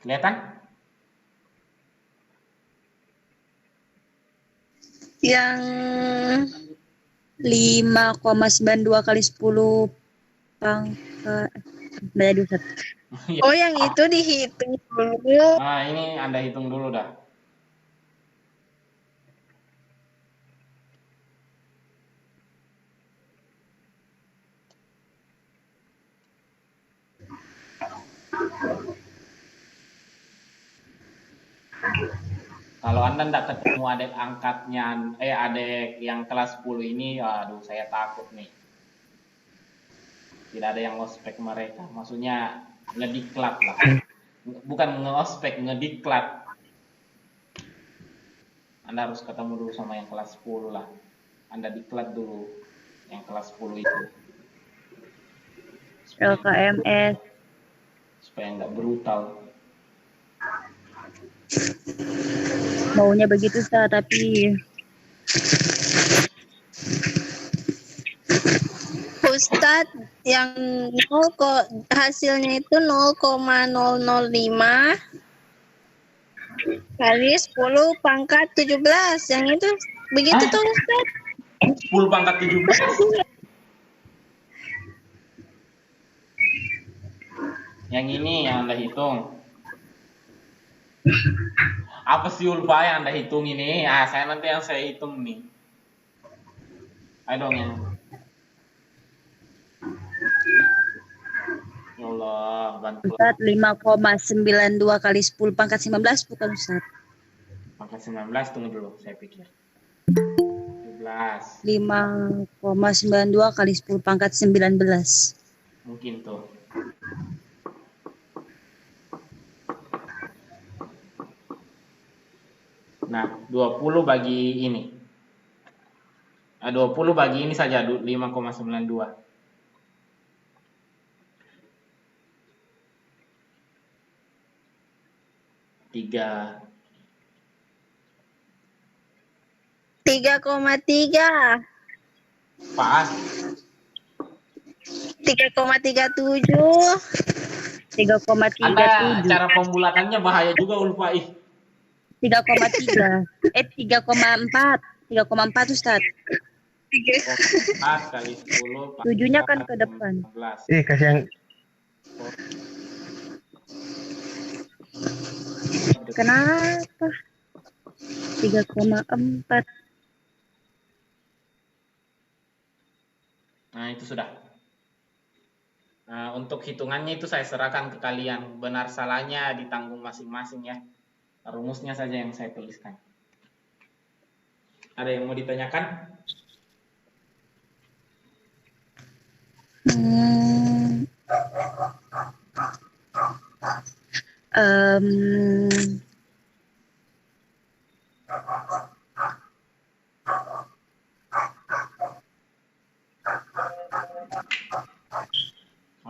Kelihatan? Yang 5,92 kali 10 pangkat. Jadi Ustaz. Oh, yang itu dihitung dulu. Nah, ini Anda hitung dulu dah. Kalau Anda tidak ketemu adik angkatnya, adik yang kelas 10 ini, aduh saya takut nih. Tidak ada yang ngospek mereka. Maksudnya ngediklat lah. Bukan ngospek, ngediklat. Anda harus ketemu dulu sama yang kelas 10 lah. Anda diklat dulu yang kelas 10 itu. LKMS. Supaya nggak brutal. Maunya begitu Ustaz, tapi Ustaz, yang hasilnya itu 0,005 kali 10 pangkat 17. Yang itu begitu tuh Ustaz. 10 pangkat 17. Yang ini yang Anda hitung. Apa sih Ulfa yang Anda hitung ini? Saya nanti yang saya hitung nih. Ayo dong yang. Ya Allah, bantu. Ustaz 5,92 kali 10 pangkat 19 bukan Ustaz. Pangkat 19 tunggu dulu, saya pikir. 17. 5,92 kali 10 pangkat 19. Mungkin tuh. Nah, 20 bagi ini. 20 bagi ini saja 5,92. 3. 3,3. Pas. 3,37. 3,37. Anda cara pembulatannya bahaya juga Ulfa. 3,3. 3,4. 3,4 Ustaz. 4 kali 10. 7-nya kan ke depan. 14. Kasihan. Kenapa? 3,4. Nah, itu sudah. Nah, untuk hitungannya itu saya serahkan ke kalian. Benar salahnya ditanggung masing-masing ya. Rumusnya saja yang saya tuliskan. Ada yang mau ditanyakan?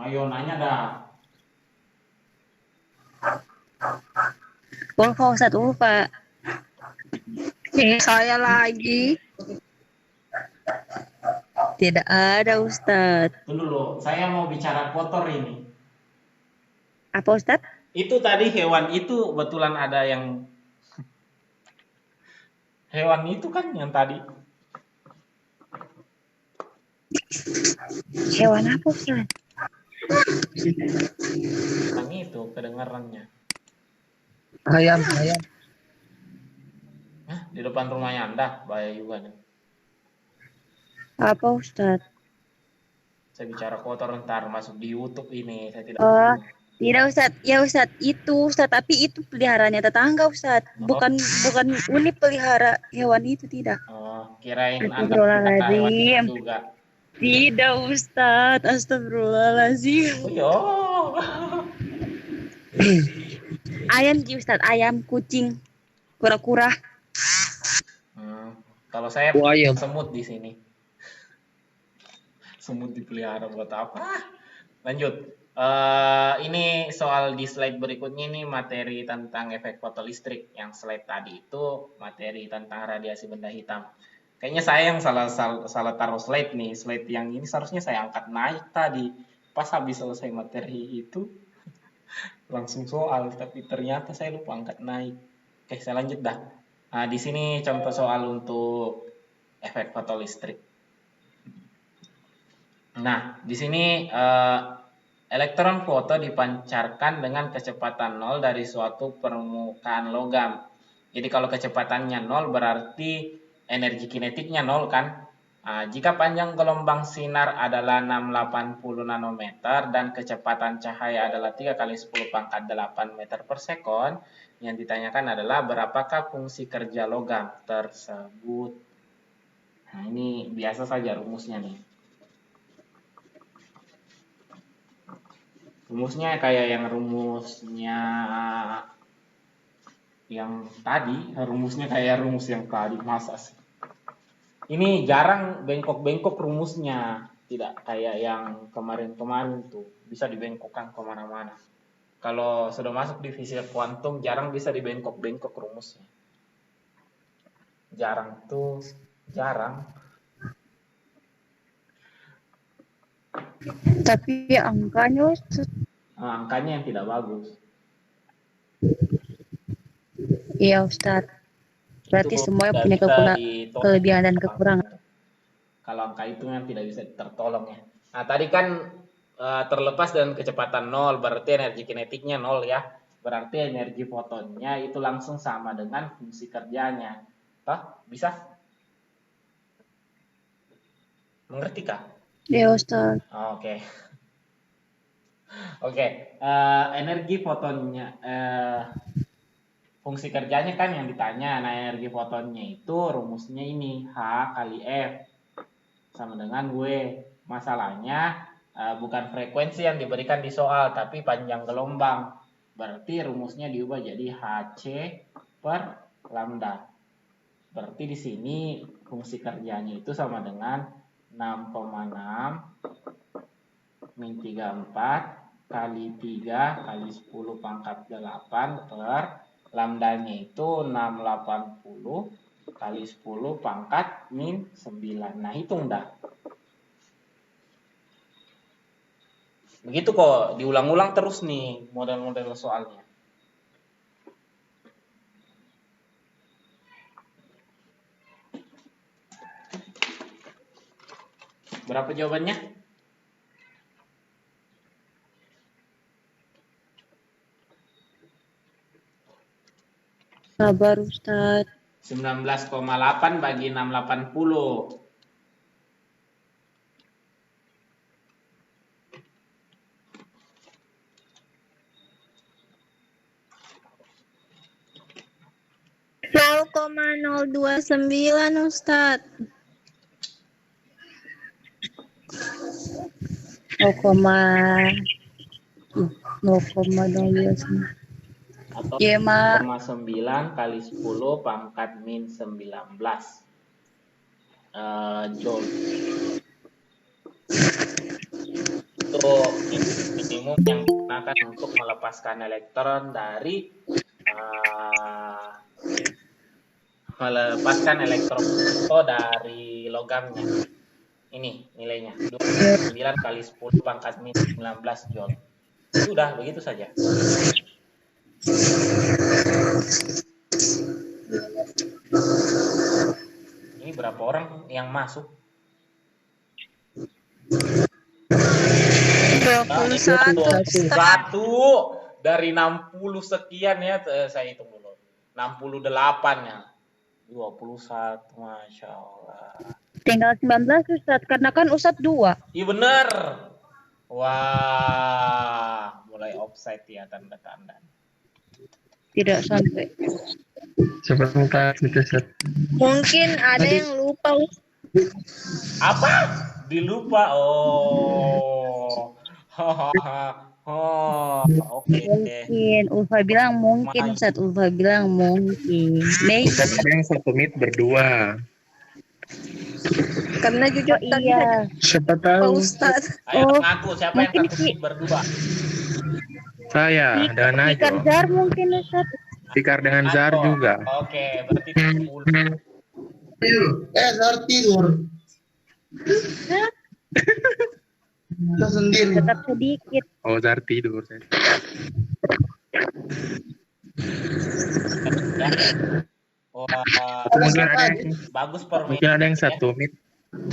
Ayo nanya dah. Ulfa Ustaz, Ulfa. Saya lagi. Tidak ada Ustaz. Tunggu dulu, saya mau bicara kotor ini. Apa Ustaz? Itu tadi hewan itu betulan ada yang hewan itu kan yang tadi. Hewan apa Ustaz? Yang itu kedengarannya. Ayam. Hah, di depan rumahnya Anda, bahaya juga nih. Apa Ustaz? Saya bicara kotor ntar masuk di YouTube ini, saya tidak. Oh, tidak Ustaz. Ya Ustaz, itu Ustaz, tapi itu peliharaannya tetangga Ustaz. Bukan Uni pelihara hewan itu, tidak. Oh, kirain Anda Astagfirullahaladzim. pelihara hewan itu juga. Tidak Ustaz, astagfirullahaladzim. Oh, yo. Ayam sih Ustaz, ayam, kucing, kura-kura. Kalau saya Ayam. semut di sini. Semut dipelihara buat apa? Lanjut. Ini soal di slide berikutnya ini materi tentang efek fotolistrik. Yang slide tadi itu materi tentang radiasi benda hitam. Kayaknya saya yang salah taruh slide nih. Slide yang ini seharusnya saya angkat naik tadi. Pas habis selesai materi itu langsung soal, tapi ternyata saya lupa angkat naik. Oke, saya lanjut dah. Nah, di sini contoh soal untuk efek fotolistrik. Nah, di sini elektron foto dipancarkan dengan kecepatan 0 dari suatu permukaan logam. Jadi kalau kecepatannya 0 berarti energi kinetiknya 0 kan? Jika panjang gelombang sinar adalah 680 nanometer dan kecepatan cahaya adalah 3 kali 10 pangkat 8 meter per sekon, yang ditanyakan adalah berapakah fungsi kerja logam tersebut. Nah, ini biasa saja rumusnya nih. Rumusnya kayak yang rumusnya yang tadi, rumusnya kayak rumus yang tadi, masa sih? Ini jarang bengkok-bengkok rumusnya, tidak kayak yang kemarin-kemarin tuh, bisa dibengkokkan kemana-mana. Kalau sudah masuk di fisika kuantum, jarang bisa dibengkok-bengkok rumusnya. Jarang tuh, jarang. Tapi angkanya Ustaz. Angkanya yang tidak bagus. Iya Ustaz. Berarti Itu semuanya tidak punya bisa kelebihan dan kekurangan. Kalau angka itu yang tidak bisa tertolong ya. Nah tadi kan terlepas dengan kecepatan 0 berarti energi kinetiknya 0 ya. Berarti energi fotonnya itu langsung sama dengan fungsi kerjanya. Toh? Bisa? Mengerti kah? Iya Ustaz. Oke. Oke. Energi fotonnya fungsi kerjanya kan yang ditanya. Nah, energi fotonnya itu rumusnya ini H kali F sama dengan W. Masalahnya bukan frekuensi yang diberikan di soal, tapi panjang gelombang. Berarti rumusnya diubah jadi HC per lambda. Berarti di sini Fungsi kerjanya itu sama dengan 6,6 min 34 kali 3 kali 10 pangkat 8 per lambdanya itu 680 kali 10 pangkat min 9. Nah, hitung dah. Begitu kok, diulang-ulang terus nih model-model soalnya. Berapa jawabannya? Sabar Ustaz. 19,8 bagi 680. Koma 029 Ustadz. 0,029. Atau Iya, Mak. 0,9 kali 10 pangkat min 19 joule. Itu minimum yang digunakan untuk melepaskan elektron dari dari logamnya. Ini nilainya 29 kali 10 pangkat min 19 joule. Sudah, begitu saja. Ini berapa orang yang masuk? 21. Dari 60 sekian ya, saya hitung dulu. 68 ya. 21, Masya Allah. Tinggal 19 Ustaz, karena kan Ustaz 2. Iya bener. Wah, mulai offside ya tanda-tanda. Tidak sampai. Sebentar, Ustaz. Mungkin ada yang lupa. Apa? Dilupa. Oh. Oke. Mungkin Ulfa bilang mungkin Ustaz, Ulfa bilang mungkin. Ustaz ada yang 1 menit berdua. Karena jujur tadi Iya. Siapa Pak tahu. Ustadz. Ayo Oh, ngaku siapa yang mungkin satu menit berdua? Saya dengan Najwa. Jar mungkin Ustaz. Tikar dengan Zar juga. Oke, berarti 10. Zar tidur. Kita sendiri. Tetap sedikit. Oh, Zar tidur. Wah, Mungkin ada yang, bagus permainan. mungkin ada yang 1 menit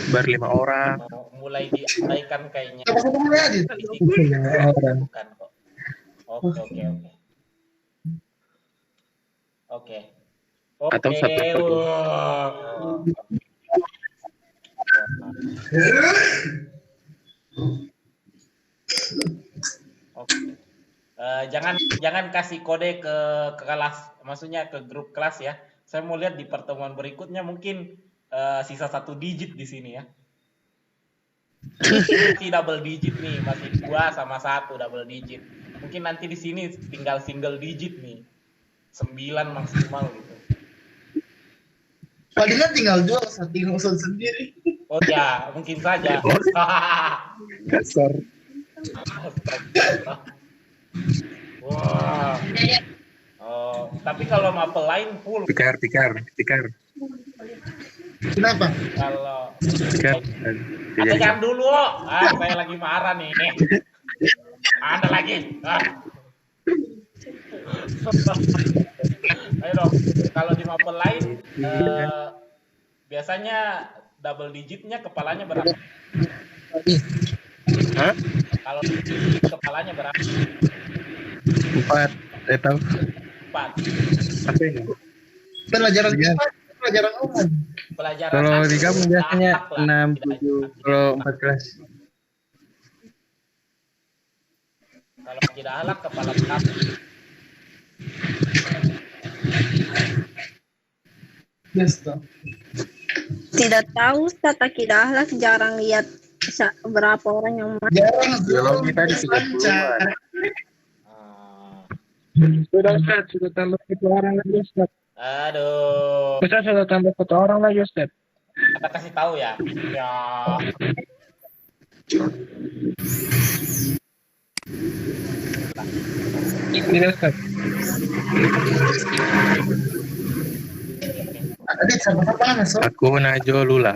ber 5 orang. Mulai diabaikan kayaknya. Apa ngomongnya Adit? Bukan kok. Oke. Oke. Atau 1 per 2. Oke. Jangan kasih kode ke kelas, maksudnya ke grup kelas ya. Saya mau lihat di pertemuan berikutnya mungkin sisa 1 digit di sini ya. Masih double digit nih, masih 2 sama 1 double digit. Mungkin nanti di sini tinggal single digit nih, 9 maksimal gitu. Padahal tinggal 2, satu usul sendiri. Oh ya, mungkin saja. Kasar. Wah. Oh, tapi kalau mapel lain full. Tikar. Kenapa? Kalau Tikar. Anda jangan dulu, saya lagi marah nih. Anda lagi. Ayo dong, kalau di mapel lain biasanya double digitnya kepalanya berapa? Hah? Kalau di kepalanya berapa? 4. Saya tahu. 4. Apa ini? Pelajaran kita, pelajaran umum. Pelajaran Kalau aktif, digabung biasanya akhlak lah. 6, Tidak 7, aktif. kalau 4 kelas. Kalau tidak halak kepala berapa? Yes, toh. Tidak tahu Ustadz, tidak ahlak, jarang lihat berapa orang yang masuk. Jarang Kalau kita di 30-an. Sudah Ustaz, sudah tambah 1 orang lagi Ustaz. Aduh. Ustaz sudah tambah 1 orang lagi Ustaz. Kita kasih tahu ya. Ya. Ini Ustaz. Adik sama-sama masuk. Aku Najo Lula.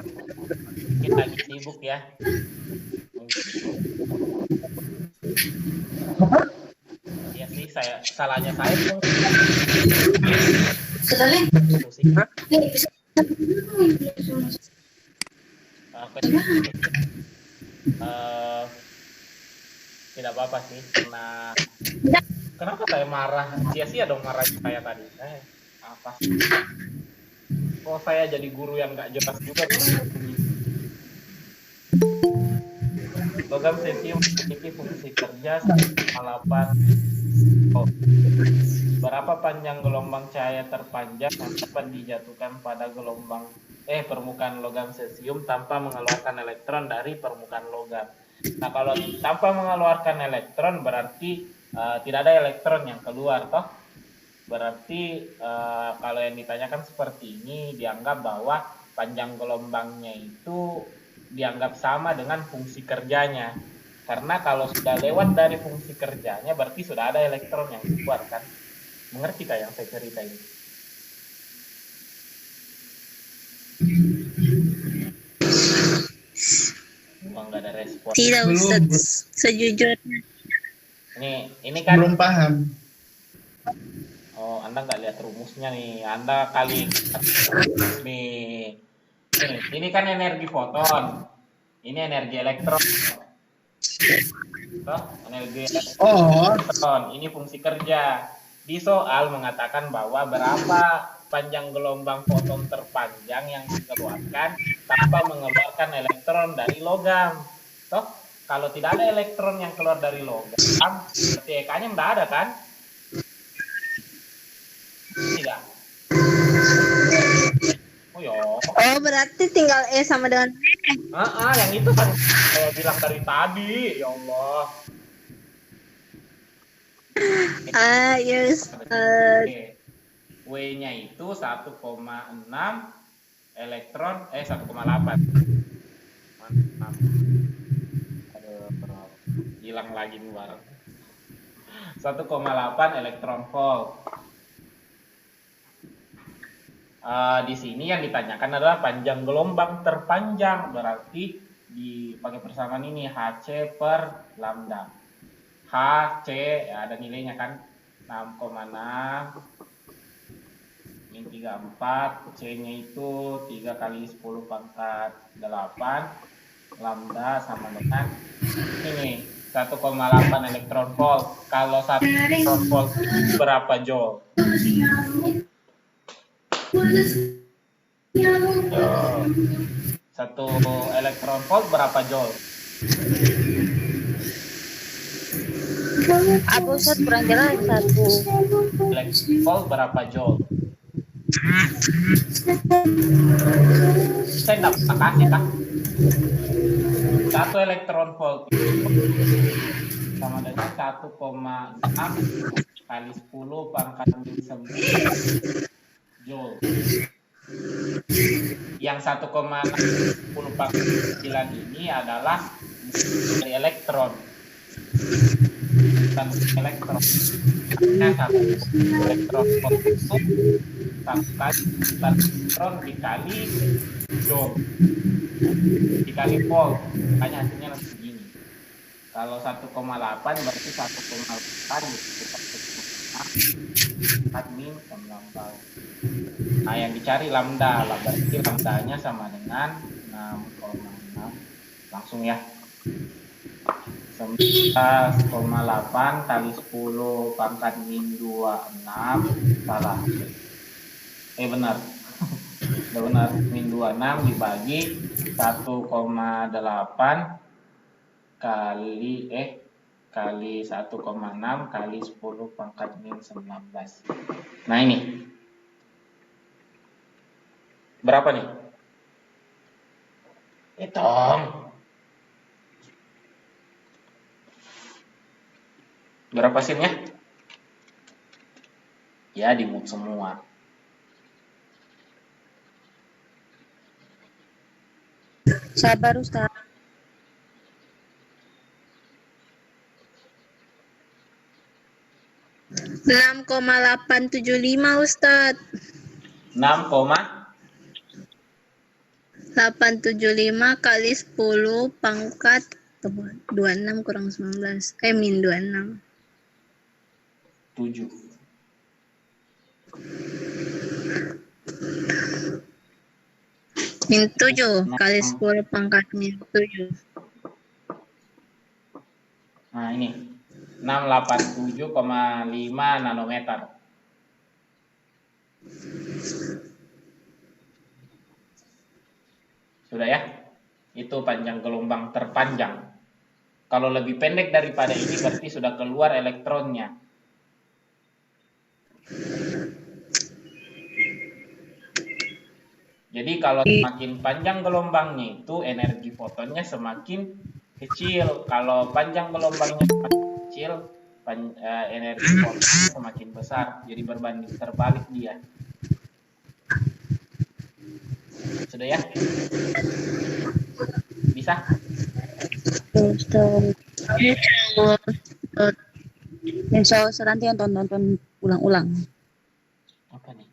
Kita lagi sibuk ya. Apa? Iya sih, salahnya saya tuh. Sekali. Sih. Bisa. Aku tidak apa-apa sih, karena kenapa saya marah? Sia-sia dong marah saya tadi. Apa? Kok saya jadi guru yang nggak jelas juga? Logam cesium memiliki fungsi kerja 1,8. Oh. Berapa panjang gelombang cahaya terpanjang yang dapat dijatuhkan pada permukaan logam cesium tanpa mengeluarkan elektron dari permukaan logam. Nah, kalau tanpa mengeluarkan elektron berarti tidak ada elektron yang keluar, toh? Berarti kalau yang ditanyakan seperti ini dianggap bahwa panjang gelombangnya itu dianggap sama dengan fungsi kerjanya. Karena kalau sudah lewat dari fungsi kerjanya berarti sudah ada elektron yang keluar, kan? Mengerti kah yang saya cerita ini? Nggak ada respon. Tidak Belum. Ustaz, sejujurnya. Ini kan Belum paham. Oh, Anda nggak lihat rumusnya nih. Anda kali nih. Ini kan energi foton. Ini energi elektron. Toh, energi elektron. Ini fungsi kerja. Di soal mengatakan bahwa berapa panjang gelombang foton terpanjang yang dikeluarkan tanpa mengeluarkan elektron dari logam. Toh, kalau tidak ada elektron yang keluar dari logam, berarti EK-nya nggak ada, kan? Tidak. Oh ya. Oh, berarti tinggal E sama dengan E. Yang itu kan saya bilang dari tadi, ya Allah. Yes. W-nya itu 1,6 elektron 1,8. Mantap. Aduh, hilang lagi nih barang. 1,8 elektron volt. Di sini yang ditanyakan adalah panjang gelombang terpanjang, berarti dipakai persamaan ini HC per lambda. HC ya, ada nilainya kan 6,6 min 34, C-nya itu 3 kali 10 pangkat 8, lambda sama dengan ini 1,8 elektron volt. Kalau 1 elektron volt berapa joule? Satu elektron volt berapa joule? Apa Ustaz kurang jelas satu. Elektron volt berapa joule? Saya nggak pernah kasih, kan? Satu elektron volt sama dengan 1,6 kali 10 pangkat 9 joule. Yang 1,10 pangkat 9 ini adalah dari elektron. Dan elektron. Nah, satu elektron volt itu elektron dikali joule dikali volt, makanya hasilnya langsung begini. Kalau 1,8 berarti 1,8 min 9. Nah, yang dicari lambda lah, berarti lambdanya sama dengan 6,6. Langsung ya. 11,8 kali 10 pangkat min 26 salah. Benar. Udah benar, min 26 dibagi 1,8 kali 1,6 kali 10 pangkat min 19. Nah, ini berapa nih? Hitung. Berapa sinnya? Ya, di mute semua. Sabar Ustaz. 6,875 Ustadz. 875 kali 10 pangkat 26 kurang 19. Min 26. 7. Min 7 kali 10 pangkatnya 7. Nah, ini 687,5 nanometer. Sudah ya? Itu panjang gelombang terpanjang. Kalau lebih pendek daripada ini berarti sudah keluar elektronnya. Jadi kalau semakin panjang gelombangnya itu energi fotonnya semakin kecil. Kalau panjang gelombangnya semakin kecil, energi fotonnya semakin besar. Jadi berbanding terbalik dia. Sudah ya? Bisa? Insya Allah nanti nonton ulang-ulang. Apa nih?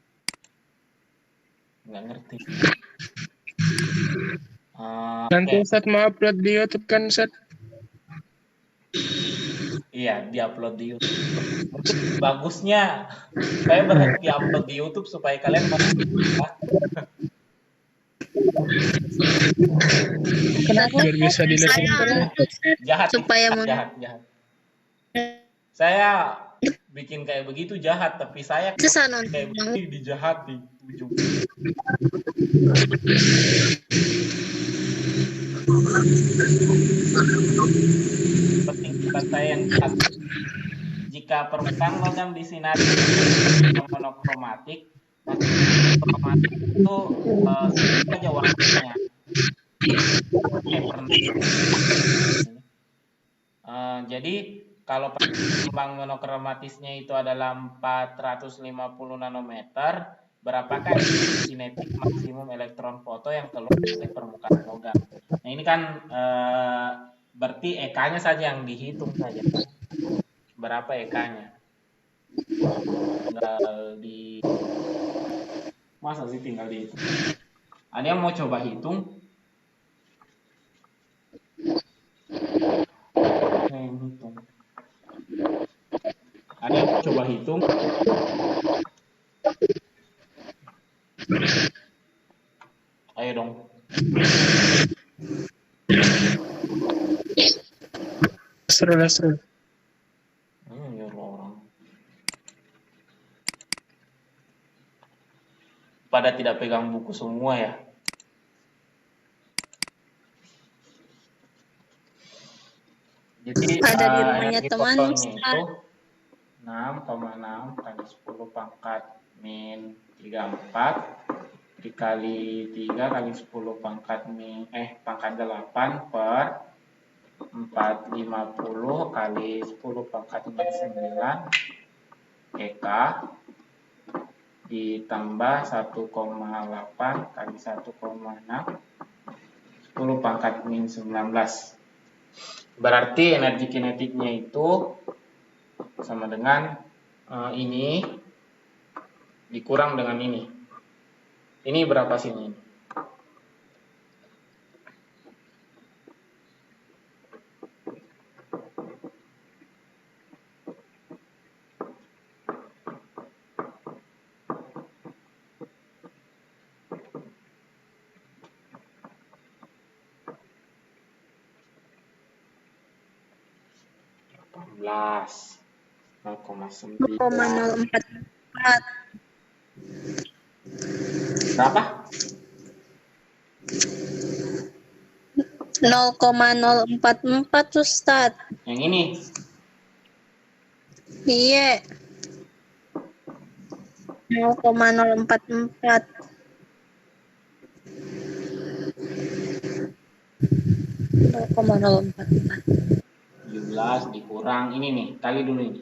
Nggak ngerti. Nanti Oke. Ustaz mau upload di YouTube kan Ustaz? Iya, diupload di YouTube. Mungkin bagusnya saya berhenti upload di YouTube supaya kalian masuk. Kenapa? Biar bisa dilihat. Jahat, Supaya jahat. Saya bikin kayak begitu jahat, tapi saya susah nonton. kayak begini dijahati ujung. Penting bukan saya yang jahat. Jika permukaan logam disinari monokromatik, monokromatik itu saja warnanya. Jadi kalau gelombang monokromatisnya itu adalah 450 nanometer, berapakah kinetik maksimum elektron foto yang keluar dari permukaan logam? Nah ini kan berarti EK-nya saja yang dihitung saja. Berapa EK-nya? Tinggal di masa sih tinggal dihitung? Ada yang mau coba hitung? Hitung. Ada yang mau coba hitung? Ayo dong. Seru. Ya orang. Pada tidak pegang buku semua ya. Jadi Ada di rumahnya energi teman, fotonnya Ustaz. itu 6,6 kali 10 pangkat min 34 dikali 3 kali 10 pangkat pangkat 8 per 450 kali 10 pangkat min 9 EK ditambah 1,8 kali 1,6 10 pangkat min 19. Berarti energi kinetiknya itu sama dengan ini dikurang dengan ini. Ini berapa sini? Belas 0,9 0,044. berapa? 0,044 Ustaz. Yang ini Iya. 0,044. 17 dikurang ini nih, kali dulu ini.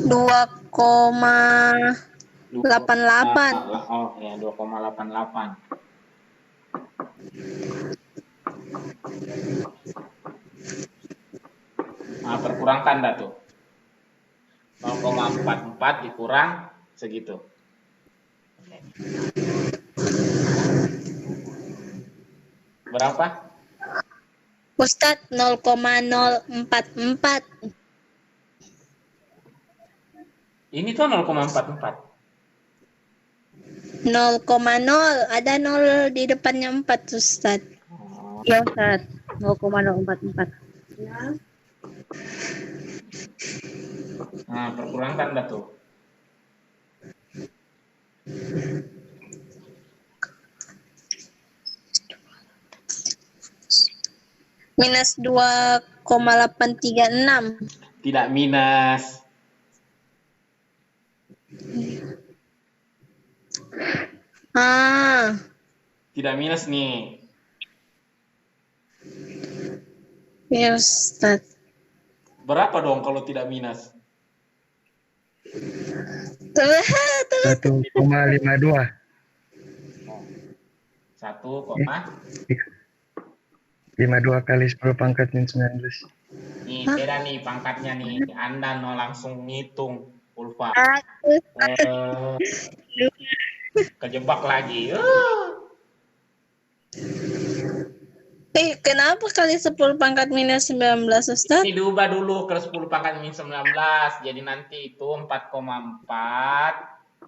2,0 88. Oh ya, 2,88. Nah, perkurangkan dah tuh. 0,44 dikurang segitu. Oke. Berapa? Ustadz 0,044. Ini tuh 0,44. 0,0 ada 0 di depannya 4 Ustadz. Oh, Iya Ustaz, 0,044. nah, perkurangkan dah tuh. Minus 2,836. Tidak minus. Tidak minus nih. Ya Ustadz. Berapa dong kalau tidak minus? 1,52. 52 kali 10 pangkat min 19. Nih, beda nih pangkatnya nih. Anda no langsung ngitung, Ulfa. Kejebak lagi. Kenapa kali 10 pangkat minus 19 Ustadz? Ini diubah dulu ke 10 pangkat min 19. Jadi nanti itu 4,4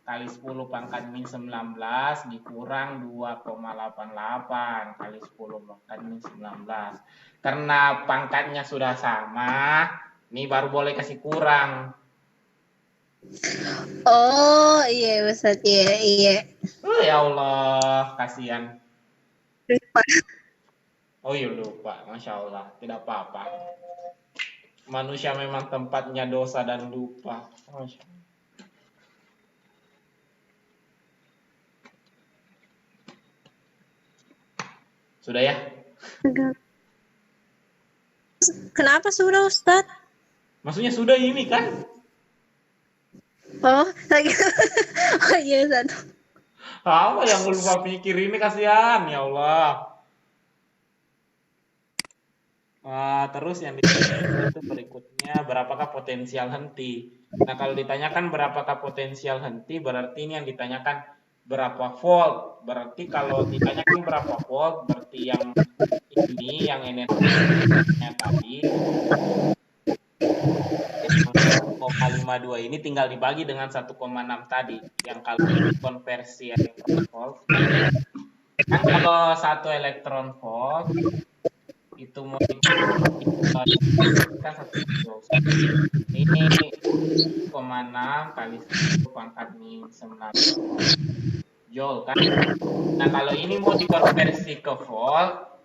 kali 10 pangkat min 19 dikurang 2,88 kali 10 pangkat min 19. Karena pangkatnya sudah sama, ini baru boleh kasih kurang. Oh iya Ustadz, iya. Ya Allah, kasihan. Lupa. Oh iya lupa, Masya Allah, tidak apa-apa. Manusia memang tempatnya dosa dan lupa. Masya Allah. Sudah ya? Kenapa sudah Ustadz? Maksudnya sudah ini kan? Oh, lagi. Oh iya Ustadz. Apa yang lupa pikir ini, kasihan, ya Allah. Terus yang ditanya itu berikutnya, berapakah potensial henti? Nah, kalau ditanyakan berapakah potensial henti, berarti ini yang ditanyakan berapa volt. Berarti kalau ditanyakan berapa volt, berarti yang ini, yang energinya tadi 0,52 ini tinggal dibagi dengan 1,6 tadi, yang kalau konversi elektron volt. Kan kalau 1 elektron volt itu mau kan 1 ini 1,6 kali 10 pangkat min 19 joule kan. Nah, kalau ini mau dikonversi ke volt,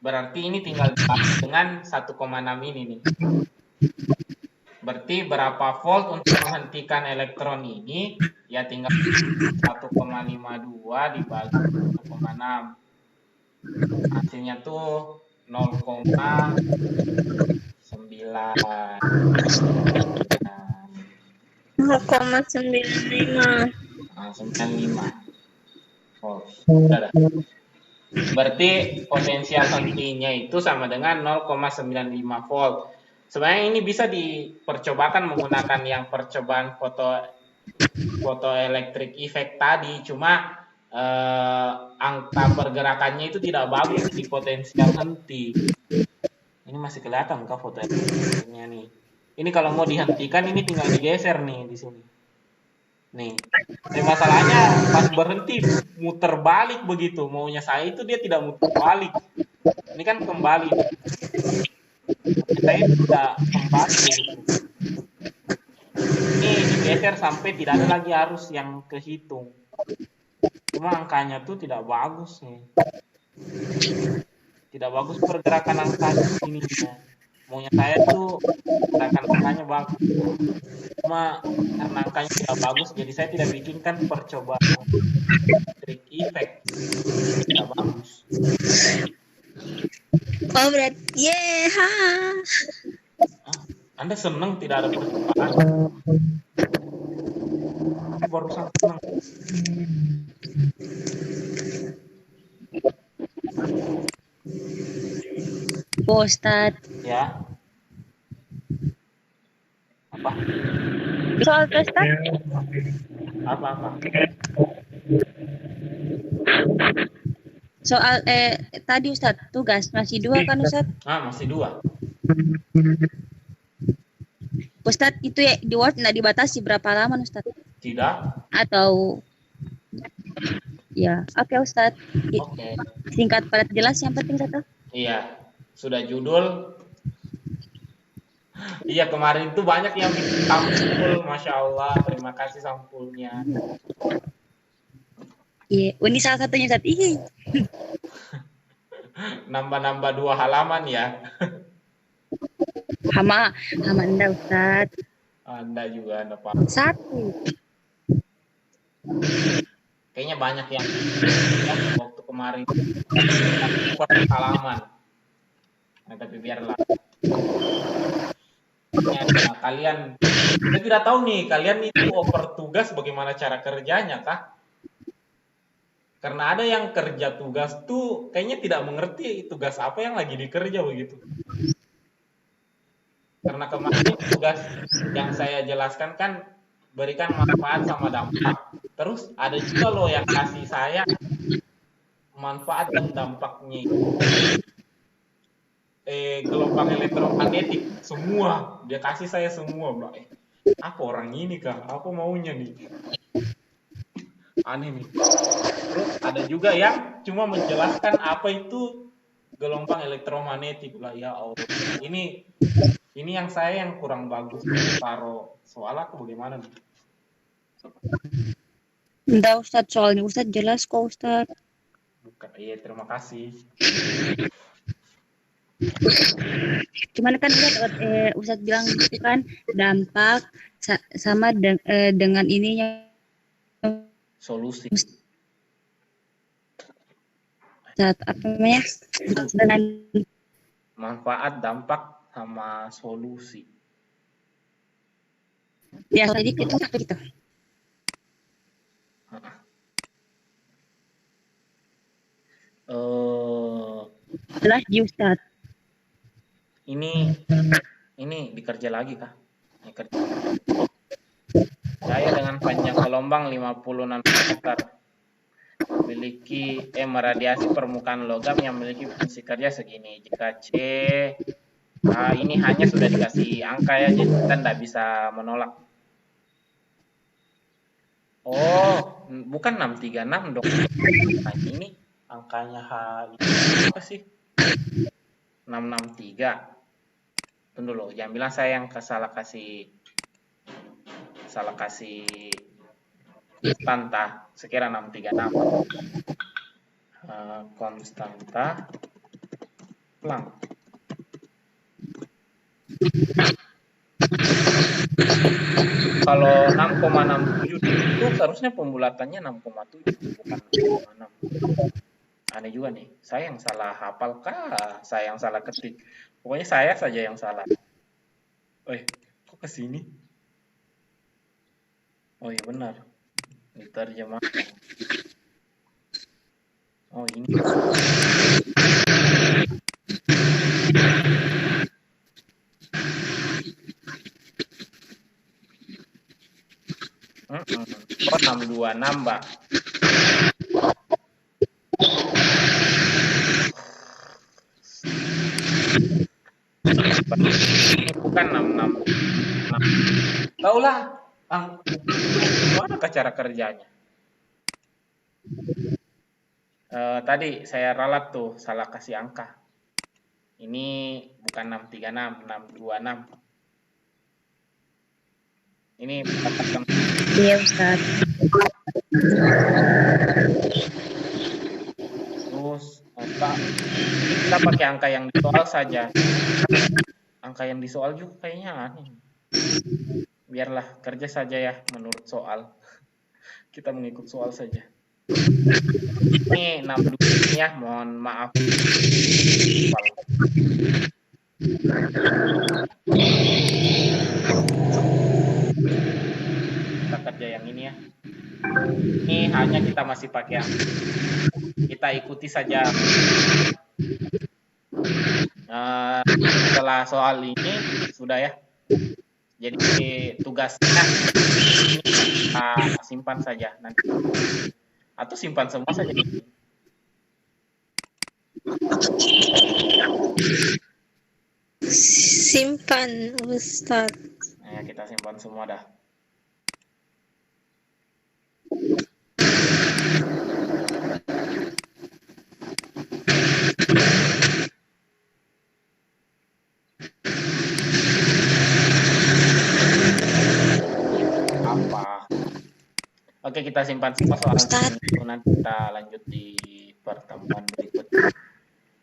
berarti ini tinggal dibagi dengan 1,6 ini nih. Berarti berapa volt untuk menghentikan elektron ini? Ya tinggal 1,52 dibagi 1,6. Hasilnya tuh 0,9. Nah, 0,95. 95 volt. Sudah. Berarti potensial hentinya itu sama dengan 0,95 volt. Sebenarnya ini bisa dipercobakan menggunakan yang percobaan photoelectric effect tadi, cuma angka pergerakannya itu tidak bagus di potensial henti. Ini masih kelihatan kah fotoelectricnya nih? Ini kalau mau dihentikan ini tinggal digeser nih di sini. Nih, masalahnya pas berhenti muter balik begitu. Maunya saya itu dia tidak muter balik. Ini kan kembali. Saya tidak kembali begitu. Ini digeser sampai tidak ada lagi arus yang kehitung. Cuma angkanya tuh tidak bagus nih. Tidak bagus pergerakan angka ini. Maunya saya tuh gerakan angkanya bagus. Cuma karena angkanya tidak bagus, jadi saya tidak bikinkan percobaan trik effect. Tidak bagus. Oh berarti Anda senang tidak ada percobaan? Baru Oh, Ustaz. Ya. Apa? Soal tes, Ustaz? Apa? Soal tadi Ustaz, tugas masih 2 kan Ustaz? Masih 2. Ustaz itu ya di Word nggak dibatasi berapa lama Ustaz? Tidak? Atau ya, oke Ustaz. Oke. Singkat padat jelas yang penting satu. Iya. Sudah judul. Iya, kemarin itu banyak yang bikin sampul, Masya Allah. Terima kasih sampulnya. Iya, ini salah satunya Ustaz. Ih. Nambah-nambah 2 halaman ya. Hama Anda Ustaz. Anda juga Anda paham. 1. Kayaknya banyak yang waktu kemarin kurang halaman. Nah, tapi biarlah. Nah, kalian, saya tidak tahu nih, kalian itu oper tugas bagaimana cara kerjanya kah? Karena ada yang kerja tugas tuh kayaknya tidak mengerti tugas apa yang lagi dikerja begitu. Karena kemarin tugas yang saya jelaskan kan berikan manfaat sama dampak. Terus ada juga loh yang kasih saya manfaat dan dampaknya. Gelombang elektromagnetik semua dia kasih saya semua, Mbak. Apa orang ini kah? Apa maunya nih? Aneh nih. Terus ada juga yang cuma menjelaskan apa itu gelombang elektromagnetik lah. Ya Allah. Ini yang saya yang kurang bagus taruh soal aku bagaimana nih? Enggak Ustaz, soalnya Ustaz jelas kok Ustaz. Bukan, iya terima kasih. Cuman kan Ustaz bilang itu kan dampak sama dengan ininya Solusi. Ustaz, apa namanya? Dengan Manfaat, dampak, sama solusi. ya tadi itu apa gitu? Jelas di Ustaz. Ini dikerja lagi kah? Ini kerja. Saya dengan panjang gelombang 50 nanometer memiliki meradiasi permukaan logam yang memiliki fungsi kerja segini. Jika C ini hanya sudah dikasih angka ya, jadi kita tidak bisa menolak. Oh, bukan 636 dong. Nah, ini angkanya H itu apa sih? 663. Tunggu dulu, jangan bilang saya yang salah kasih konstanta. Sekira 636. Konstanta Planck. Kalau 6,67 itu seharusnya pembulatannya 6,7 bukan 6,6. Aneh juga nih, saya yang salah hafal kah? Saya yang salah ketik. Pokoknya saya saja yang salah. Kok ke sini? Oh iya benar. Diterjemahkan. Oh ini. Oh 626, Mbak. Ini bukan 666. Taulah, gimana cara kerjanya? Tadi saya ralat tuh, salah kasih angka. Ini bukan 636, 626. Ini katakan. Iya Ustaz. Terus kita pakai angka yang di soal saja. Angka yang di soal juga kayaknya aneh. Biarlah kerja saja ya menurut soal. Kita mengikut soal saja. Ini 6 ya, mohon maaf. Kita kerja yang ini ya. Ini hanya kita masih pakai yang kita ikuti saja. Setelah soal ini sudah ya. Jadi tugasnya ini kita simpan saja nanti. Atau simpan semua saja. Simpan, Ustadz. Nah, kita simpan semua dah. Apa? Oke, kita simpan semua soal itu, nanti kita lanjut di pertemuan berikutnya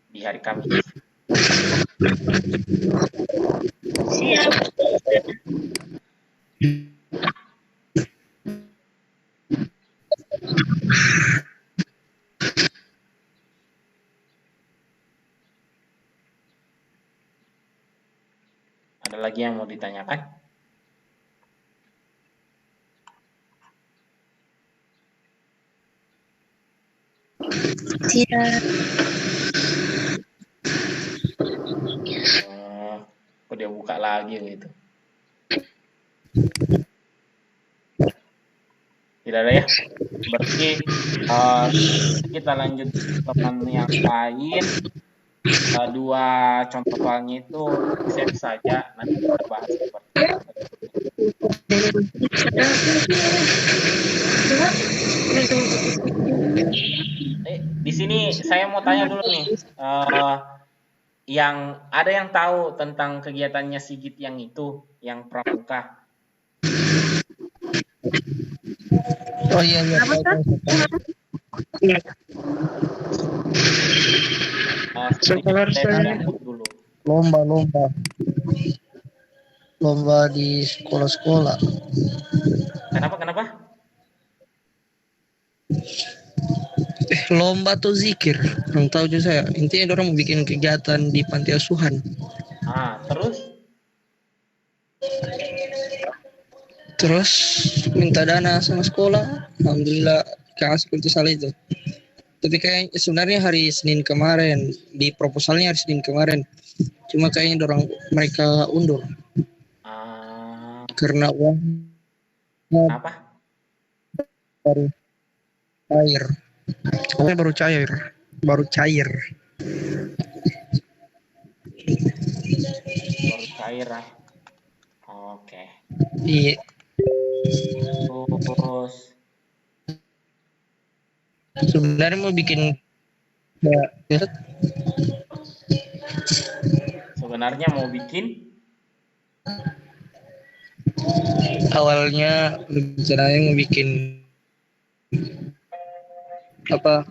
di hari Kamis. Siap. Ada lagi yang mau ditanyakan? Tidak. Kok dia buka lagi gitu? Tidak ada ya? Berarti kita lanjut teman yang lain. Dua contoh soalnya itu save saja, nanti kita bahas seperti apa. Di sini saya mau tanya dulu nih, yang ada yang tahu tentang kegiatannya Sigit yang itu, yang pramuka? Oh iya iya. Sekolah saya Dulu. Lomba di sekolah-sekolah. Kenapa? Lomba tuh zikir. Yang tahu juga saya. Intinya orang mau bikin kegiatan di panti asuhan. Terus Minta dana sama sekolah. Alhamdulillah kasih kunci salah itu. Tapi kayak sebenarnya hari Senin kemarin, di proposalnya hari Senin kemarin. Cuma kayaknya mereka undur. Karena uang apa? baru cair. Uangnya baru cair. Baru cair. Oke. Iya. Terus Sebenarnya mau bikin awalnya rencananya mau bikin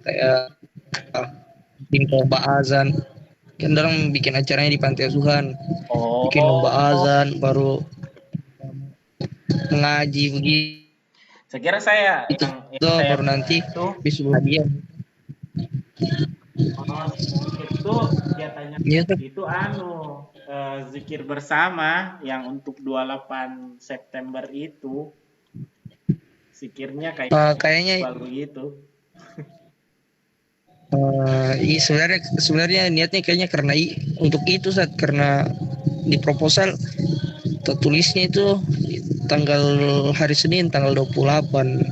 kayak lomba azan. Kan orang bikin acaranya di panti asuhan. Bikin lomba azan, baru mengaji begitu. saya kira saya Itu saya baru nanti itu disuruh hadiah. itu kegiatannya Iya, itu zikir bersama yang untuk 28 September itu zikirnya kayaknya baru itu. iya sebenarnya niatnya kayaknya karena untuk itu karena di proposal tertulisnya itu tanggal hari Senin tanggal 28.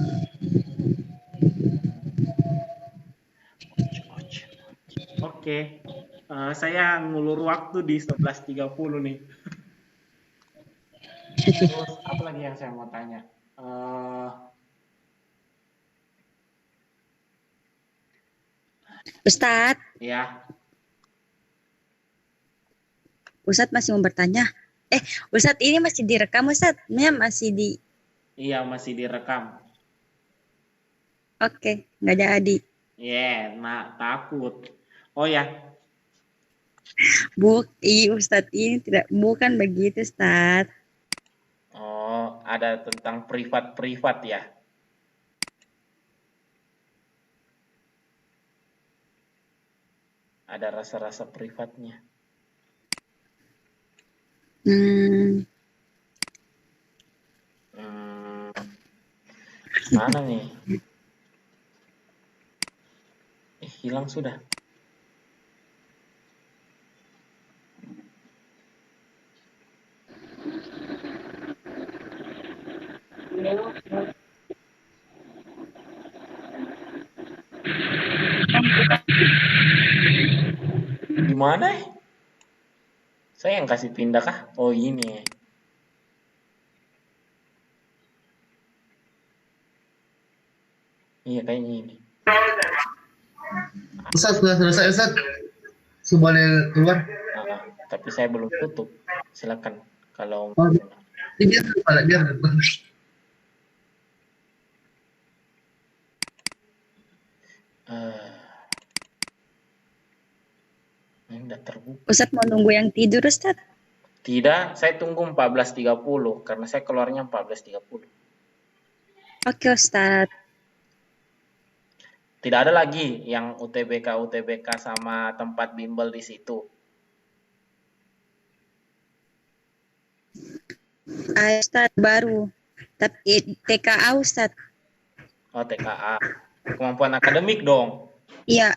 Oke. Saya ngulur waktu di 11.30 nih. Terus apa lagi yang saya mau tanya? Ustadz, Ya, Ustadz masih mau bertanya. Ustadz ini masih direkam Ustadz? Masih di... iya masih direkam. Oke, nggak jadi. Takut. Oh ya, Ustadz ini bukan begitu Ustadz. oh ada tentang privat ya. Ada rasa-rasa privatnya. Mana nih? Hilang sudah. Di mana? Saya yang kasih pindah kah? Oh ini. Iya kayaknya ini. Ustaz, sudah selesai Ustaz. Boleh keluar? Tapi saya belum tutup. Silakan kalau Oh, biar biar. Ini udah terbuka. Ustadz mau nunggu yang tidur, Ustadz? Tidak, saya tunggu 14.30 karena saya keluarnya 14.30. Oke, Ustadz. Tidak ada lagi yang UTBK sama tempat bimbel di situ. Ustadz baru. Tapi TKA, Ustadz. Oh, TKA. Kemampuan akademik dong. Iya.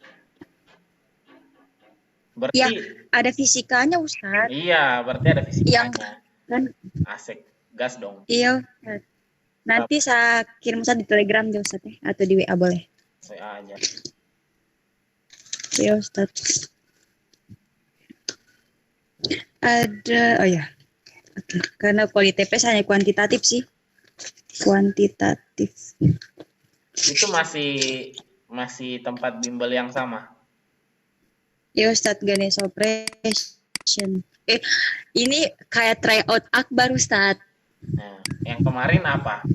Berarti ya, ada fisikanya, Ustadz. Iya, berarti ada fisikanya. Kan asik, gas dong. Iya, Ustadz. Nanti saya kirim Ustadz di Telegram ya, Ustadz, atau di WA boleh. WA aja. Iya, Ustadz. Ada, oh ya. Oke. Karena kualitas hanya kuantitatif sih. Kuantitatif. Itu masih tempat bimbel yang sama. Ya Ustadz, Ganesha Operation. Ini kayak tryout akbar Ustadz. Nah, yang kemarin apa?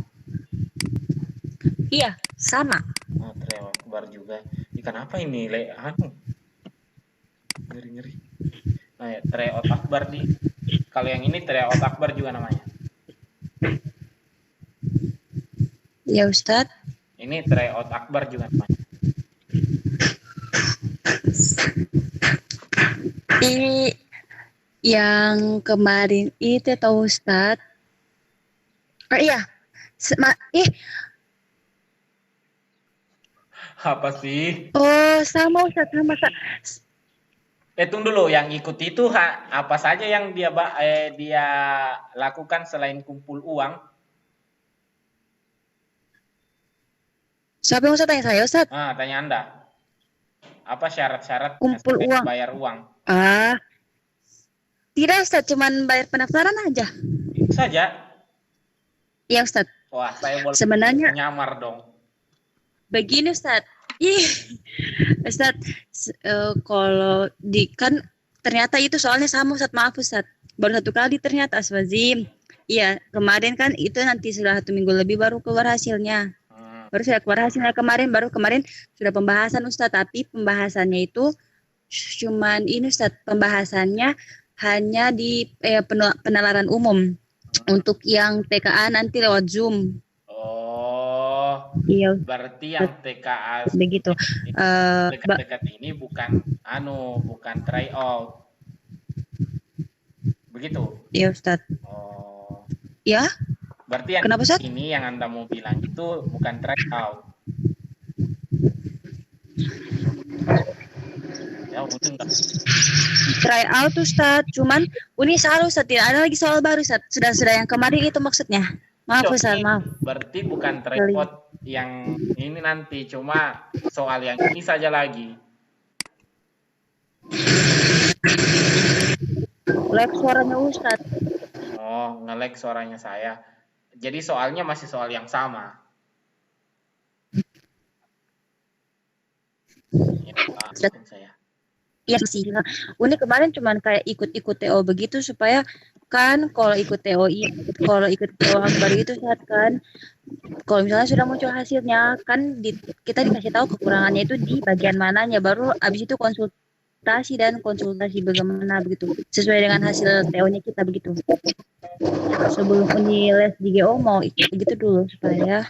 Iya, sama. Oh, tryout akbar juga. Ikan apa ini? Ngeri. Nah, ya, tryout akbar di. Kalau yang ini tryout akbar juga namanya. Ya Ustadz. Ini tryout akbar juga namanya. Ini yang kemarin itu tahu Ustadz. Oh iya. Apa sih? Oh, sama Ustadz, sama. Tunggu dulu, yang ikut itu apa saja yang dia lakukan selain kumpul uang? Siapa yang Ustadz tanya saya, Ustadz? Tanya Anda. Apa syarat-syarat kumpul uang? Bayar uang? Tidak Ustadz, cuman bayar pendaftaran aja. Itu saja? Iya Ustadz. Wah, saya boleh sebenarnya nyamar dong. Begini Ustadz. Ustadz, kalau kan ternyata itu soalnya sama Ustadz, maaf Ustadz. Baru 1 kali ternyata Aswazim. Iya, kemarin kan itu nanti sudah 1 minggu lebih baru keluar hasilnya. Baru sudah keluar hasilnya kemarin sudah pembahasan Ustadz, tapi pembahasannya itu cuman ini Ustadz, pembahasannya hanya di penalaran umum. Untuk yang TKA nanti lewat Zoom. Oh. Iya. Berarti yang TKA begitu. Dekat-dekat ini bukan tryout. Begitu. Iya Ustadz. Oh. Ya. Berarti yang kenapa, ini yang Anda mau bilang itu bukan tryout. Ya, betul. Tryout Ustadz, cuman ini salah Ustadz, tidak ada lagi soal baru Ustadz. Sudah yang kemarin itu maksudnya. Maaf Ustadz, maaf. Berarti bukan tryout yang ini nanti, cuma soal yang ini saja lagi. Lag suaranya Ustadz. Oh, nge-lag suaranya saya. Jadi soalnya masih soal yang sama. Ya, saya. Iya sih. Ini kemarin cuman kayak ikut-ikut TO begitu supaya kan kalau ikut TO akbar itu saat kan kalau misalnya sudah muncul hasilnya kan kita dikasih tahu kekurangannya itu di bagian mananya, baru abis itu konsultasi bagaimana begitu sesuai dengan hasil TO-nya kita begitu. Sebelum Uni les di GO mau ikut begitu dulu supaya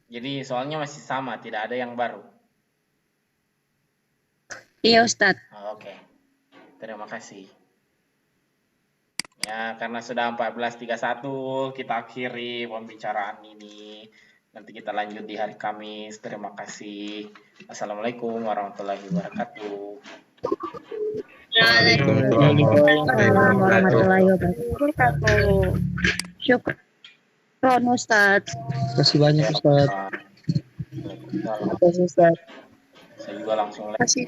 jadi soalnya masih sama, tidak ada yang baru. Iya Ustadz. Oke. Terima kasih. Ya, karena sudah 14.31, kita akhiri pembicaraan ini. Nanti kita lanjut di hari Kamis. Terima kasih. Assalamualaikum warahmatullahi wabarakatuh. Waalaikumsalam warahmatullahi wabarakatuh. Syukron Ustadz. Terima kasih banyak Ustaz. Waalaikumsalam. Terus Ustaz. Saya juga langsung Kasih.